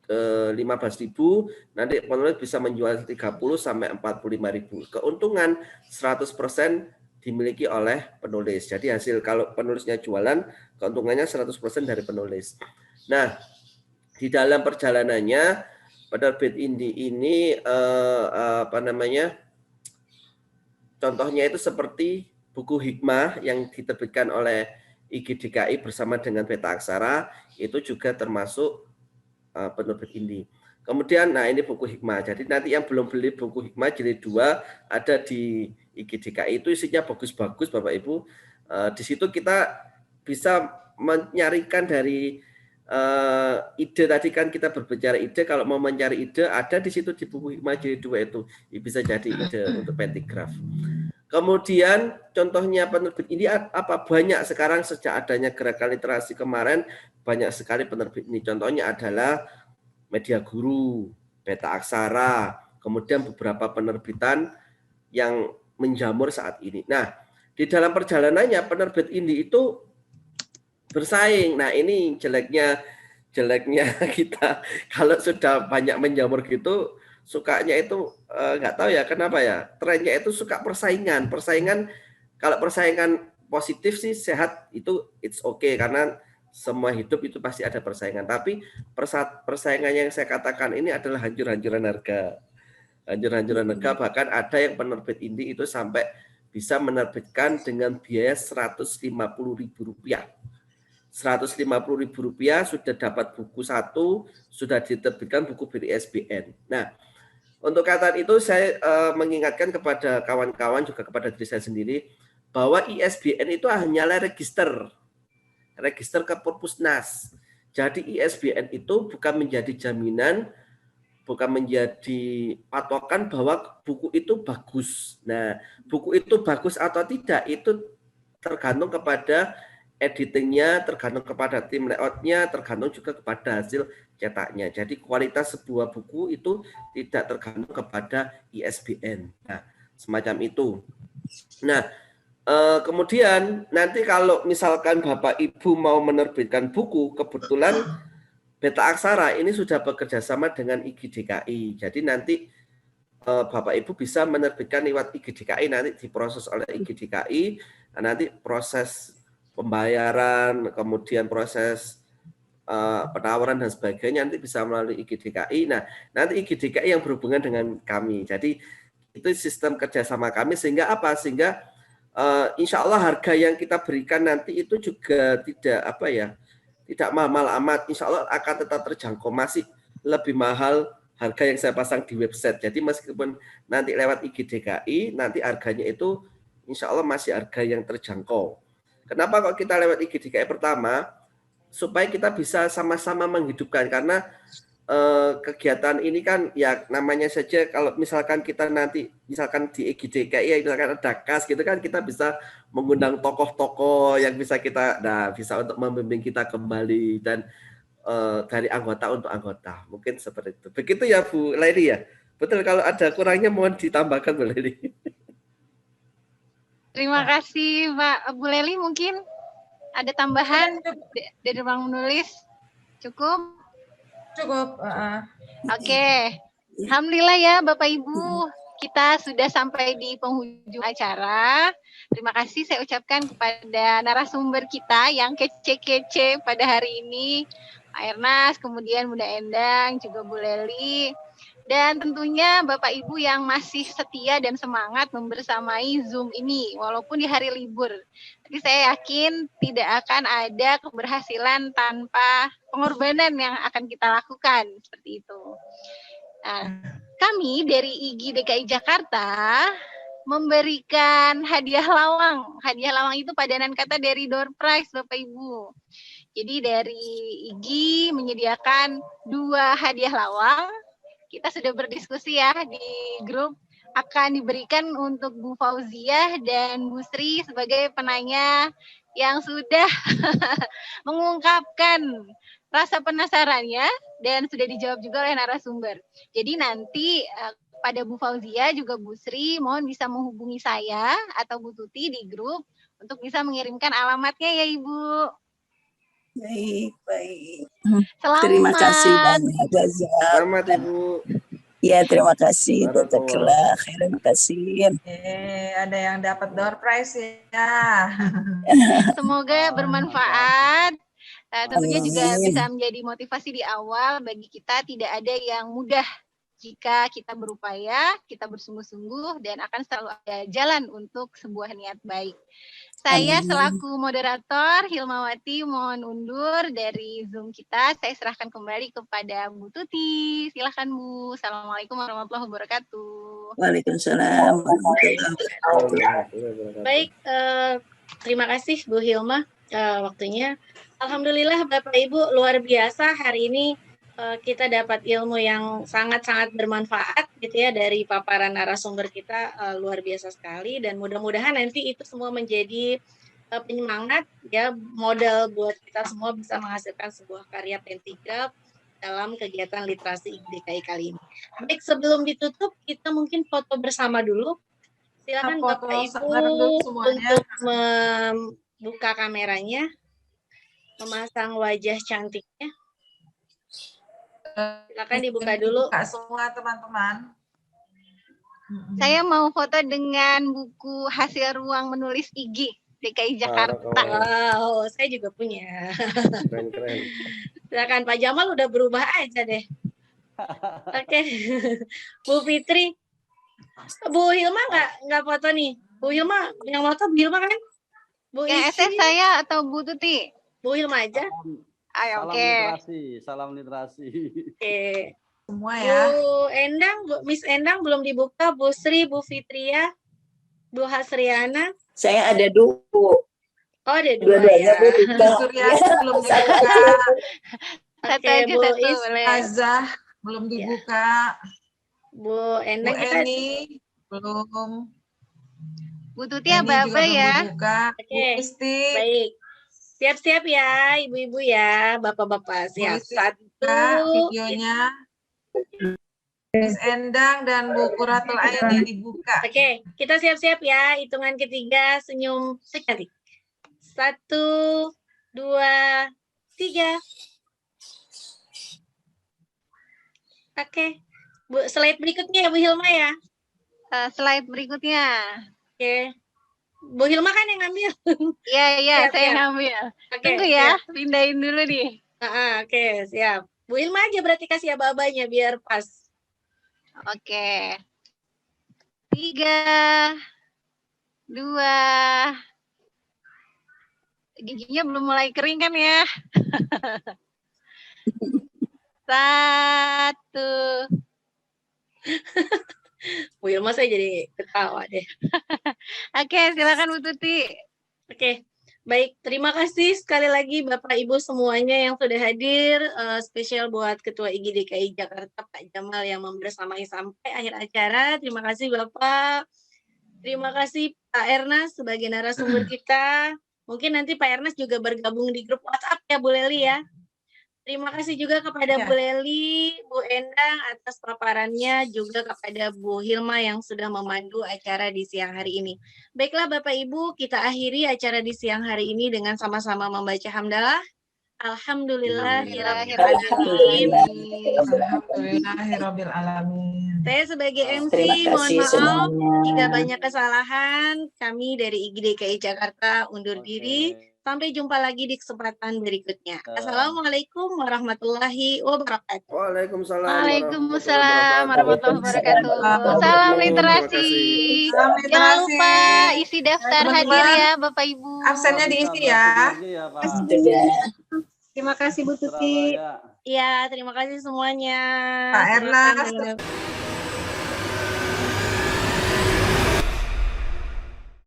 Speaker 1: 15.000, nanti penulis bisa menjual 30 sampai 45.000. Keuntungan 100% dimiliki oleh penulis. Jadi hasil kalau penulisnya jualan, keuntungannya 100% dari penulis. Nah, di dalam perjalanannya penerbit indie ini contohnya itu seperti buku hikmah yang diterbitkan oleh IGDKI bersama dengan Beta Aksara, itu juga termasuk penerbit indie. Kemudian, nah ini buku hikmah. Jadi nanti yang belum beli buku hikmah jilid 2 ada di IGDKI, itu isinya bagus-bagus Bapak Ibu. Di situ kita bisa menyarikan dari ide tadi kan kita berbicara ide, kalau mau mencari ide ada di situ di buku hikmah jilid 2 itu bisa jadi ide untuk pentigraf. Kemudian contohnya penerbit ini apa? Banyak sekarang sejak adanya gerakan literasi kemarin banyak sekali penerbit ini. Contohnya adalah Media Guru, Beta Aksara, kemudian beberapa penerbitan yang menjamur saat ini. Nah, di dalam perjalanannya penerbit indie itu bersaing. Nah, ini jeleknya kita kalau sudah banyak menjamur gitu, sukanya itu nggak tahu ya kenapa ya, trennya itu suka persaingan. Kalau persaingan positif sih sehat, itu it's okay karena semua hidup itu pasti ada persaingan. Tapi persaingan yang saya katakan ini adalah hancur-hancuran harga. Hancur-hancuran harga, bahkan ada yang penerbit indie itu sampai bisa menerbitkan dengan biaya Rp150.000. Rp150.000 sudah dapat buku 1, sudah diterbitkan buku BISBN. Nah, untuk kata itu saya mengingatkan kepada kawan-kawan juga kepada diri saya sendiri bahwa ISBN itu hanyalah register ke Perpusnas. Jadi ISBN itu bukan menjadi jaminan, bukan menjadi patokan bahwa buku itu bagus. Nah, buku itu bagus atau tidak itu tergantung kepada editingnya, tergantung kepada tim layoutnya, tergantung juga kepada hasil cetaknya. Jadi kualitas sebuah buku itu tidak tergantung kepada ISBN. Nah, semacam itu. Nah, kemudian nanti kalau misalkan Bapak Ibu mau menerbitkan buku, kebetulan Beta Aksara ini sudah bekerja sama dengan IGDKI. Jadi nanti Bapak Ibu bisa menerbitkan lewat IGDKI, nanti diproses oleh IGDKI. Nah, nanti proses pembayaran, kemudian proses penawaran dan sebagainya nanti bisa melalui IGDKI. Nah, nanti IGDKI yang berhubungan dengan kami. Jadi itu sistem kerjasama kami sehingga apa? Sehingga insya Allah harga yang kita berikan nanti itu juga tidak mahal amat. Insya Allah akan tetap terjangkau, masih lebih mahal harga yang saya pasang di website. Jadi meskipun nanti lewat IGDKI, nanti harganya itu insya Allah masih harga yang terjangkau. Kenapa kok kita lewat IGDKI? Pertama, supaya kita bisa sama-sama menghidupkan, karena kegiatan ini kan ya namanya saja kalau misalkan kita nanti misalkan di IGDKI ya misalkan ada kas gitu kan, kita bisa mengundang tokoh-tokoh yang bisa bisa untuk membimbing kita kembali dan dari anggota untuk anggota, mungkin seperti itu. Begitu ya Bu Leli ya. Betul, kalau ada kurangnya mohon ditambahkan Bu Leli.
Speaker 4: Terima kasih Pak Bu Leli, mungkin ada tambahan dari ruang menulis? Cukup?
Speaker 6: Cukup.
Speaker 4: Oke. Alhamdulillah ya Bapak Ibu, kita sudah sampai di penghujung acara. Terima kasih saya ucapkan kepada narasumber kita yang kece-kece pada hari ini, Pak Ernest, kemudian Bunda Endang, juga Bu Leli. Dan tentunya Bapak Ibu yang masih setia dan semangat membersamai Zoom ini, walaupun di hari libur. Tapi saya yakin tidak akan ada keberhasilan tanpa pengorbanan yang akan kita lakukan, seperti itu. Nah, kami dari IGI DKI Jakarta memberikan hadiah lawang. Hadiah lawang itu padanan kata dari door prize, Bapak Ibu. Jadi dari IGI menyediakan 2 hadiah lawang. Kita sudah berdiskusi ya di grup, akan diberikan untuk Bu Fauziah dan Bu Sri sebagai penanya yang sudah mengungkapkan rasa penasarannya dan sudah dijawab juga oleh narasumber. Jadi nanti pada Bu Fauziah juga Bu Sri mohon bisa menghubungi saya atau Bu Tuti di grup untuk bisa mengirimkan alamatnya ya Ibu.
Speaker 9: Baik.
Speaker 4: Selamat.
Speaker 9: Terima kasih banyak Jazak.
Speaker 1: Selamat Ibu.
Speaker 9: Ya, terima kasih. Terima kasih.
Speaker 6: Ada yang dapat door prize ya.
Speaker 4: Semoga bermanfaat. Tentunya juga bisa menjadi motivasi di awal bagi kita, tidak ada yang mudah jika kita berupaya, kita bersungguh-sungguh, dan akan selalu ada jalan untuk sebuah niat baik. Saya selaku moderator Hilmawati mohon undur dari Zoom kita. Saya serahkan kembali kepada Bu Tuti. Silakan Bu. Assalamualaikum warahmatullahi wabarakatuh.
Speaker 9: Waalaikumsalam.
Speaker 3: Baik, terima kasih Bu Hilma waktunya. Alhamdulillah Bapak Ibu luar biasa hari ini kita dapat ilmu yang sangat-sangat bermanfaat gitu ya dari paparan narasumber kita, luar biasa sekali, dan mudah-mudahan nanti itu semua menjadi penyemangat ya, modal buat kita semua bisa menghasilkan sebuah karya pentigraf dalam kegiatan literasi DKI kali ini. Baik, sebelum ditutup kita mungkin foto bersama dulu. Silakan Bapak Ibu untuk membuka kameranya, memasang wajah cantiknya. Silakan dibuka dulu.
Speaker 6: Buka semua teman-teman.
Speaker 4: Saya mau foto dengan buku hasil ruang menulis IGI DKI Jakarta.
Speaker 3: Wow, saya juga punya.
Speaker 1: Keren.
Speaker 3: Silakan Pak Jamal, udah berubah aja deh. Oke. Bu Fitri. Bu Hilma nggak foto nih. Bu Hilma yang foto Bu Hilma kan? Bu
Speaker 4: SS saya atau Bu Tuti?
Speaker 3: Bu Hilma aja.
Speaker 4: Ayo,
Speaker 10: salam
Speaker 4: oke.
Speaker 10: literasi, salam literasi.
Speaker 3: Oke.
Speaker 6: Semua ya.
Speaker 3: Bu Endang, Miss Endang belum dibuka. Bu Sri, Bu Fitria, Bu Hasriana.
Speaker 9: Saya ada 2.
Speaker 3: Oh, ada 2
Speaker 9: Dua-duanya
Speaker 3: ya.
Speaker 9: Bu buka.
Speaker 6: Bu Suryati belum
Speaker 9: Satu
Speaker 6: dibuka.
Speaker 9: aja.
Speaker 4: Satu
Speaker 3: Oke,
Speaker 4: aja,
Speaker 3: Bu
Speaker 4: satu
Speaker 3: Is,
Speaker 4: boleh.
Speaker 6: Azah belum
Speaker 3: ya.
Speaker 6: dibuka.
Speaker 3: Bu
Speaker 6: Bu
Speaker 3: Endang kita.
Speaker 6: Eni belum.
Speaker 4: Bu Tuti
Speaker 6: Eni juga
Speaker 4: aba-aba
Speaker 6: belum
Speaker 4: ya.
Speaker 6: dibuka. Bu
Speaker 3: Oke,
Speaker 6: Isti,
Speaker 3: baik. Siap-siap ya, ibu-ibu ya, bapak-bapak.
Speaker 6: Bu
Speaker 3: Siap.
Speaker 6: Isti
Speaker 3: 1.
Speaker 6: buka videonya. Miss Endang dan Bu Quratul Aini dibuka.
Speaker 3: Oke, kita siap-siap ya. Hitungan ketiga, senyum sekali. 1, 2, 3. Oke. Bu, slide berikutnya ya, Bu Hilma ya.
Speaker 4: Slide berikutnya.
Speaker 3: Oke. Bu Hilma kan yang ngambil.
Speaker 4: Iya, iya,
Speaker 3: Siap,
Speaker 4: saya
Speaker 3: siap.
Speaker 4: ngambil.
Speaker 3: Oke,
Speaker 4: Tunggu ya,
Speaker 3: siap.
Speaker 4: pindahin dulu nih.
Speaker 3: Oke, siap. Bu Hilma aja berarti kasih aba-abanya biar pas.
Speaker 4: Oke. 3, 2. Giginya belum mulai kering kan ya? 1.
Speaker 3: Bu Hilma saya jadi ketawa deh.
Speaker 4: Oke, silakan Bu Tuti.
Speaker 3: Oke, baik. Terima kasih sekali lagi Bapak Ibu semuanya yang sudah hadir. Spesial buat Ketua IG DKI Jakarta Pak Jamal yang membersamai sampai akhir acara. Terima kasih Bapak. Terima kasih Pak Ernest sebagai narasumber kita. Mungkin nanti Pak Ernest juga bergabung di grup WhatsApp ya Bu Leli ya. Terima kasih juga kepada Bu Leli, Bu Endang atas paparannya, juga kepada Bu Hilma yang sudah memandu acara di siang hari ini. Baiklah Bapak Ibu, kita akhiri acara di siang hari ini dengan sama-sama membaca hamdalah. Alhamdulillahirrahmanirrahim.
Speaker 6: Alhamdulillahirabbil alamin.
Speaker 3: Saya sebagai MC
Speaker 9: Terima
Speaker 3: mohon
Speaker 9: kasih
Speaker 3: maaf
Speaker 9: semuanya.
Speaker 3: jika banyak kesalahan. Kami dari IG DKI Jakarta undur diri. Sampai jumpa lagi di kesempatan berikutnya. Assalamualaikum warahmatullahi wabarakatuh.
Speaker 1: Waalaikumsalam.
Speaker 4: Waalaikumsalam warahmatullahi wabarakatuh. Salam literasi.
Speaker 6: Salam
Speaker 4: Jangan
Speaker 6: literasi.
Speaker 4: lupa isi daftar
Speaker 6: Teman-teman,
Speaker 4: hadir ya Bapak Ibu.
Speaker 6: absennya diisi ya.
Speaker 3: Terima kasih Bu Tuti. Iya, terima kasih semuanya.
Speaker 6: Pak
Speaker 3: Silakan,
Speaker 6: Ernest.
Speaker 3: Bu.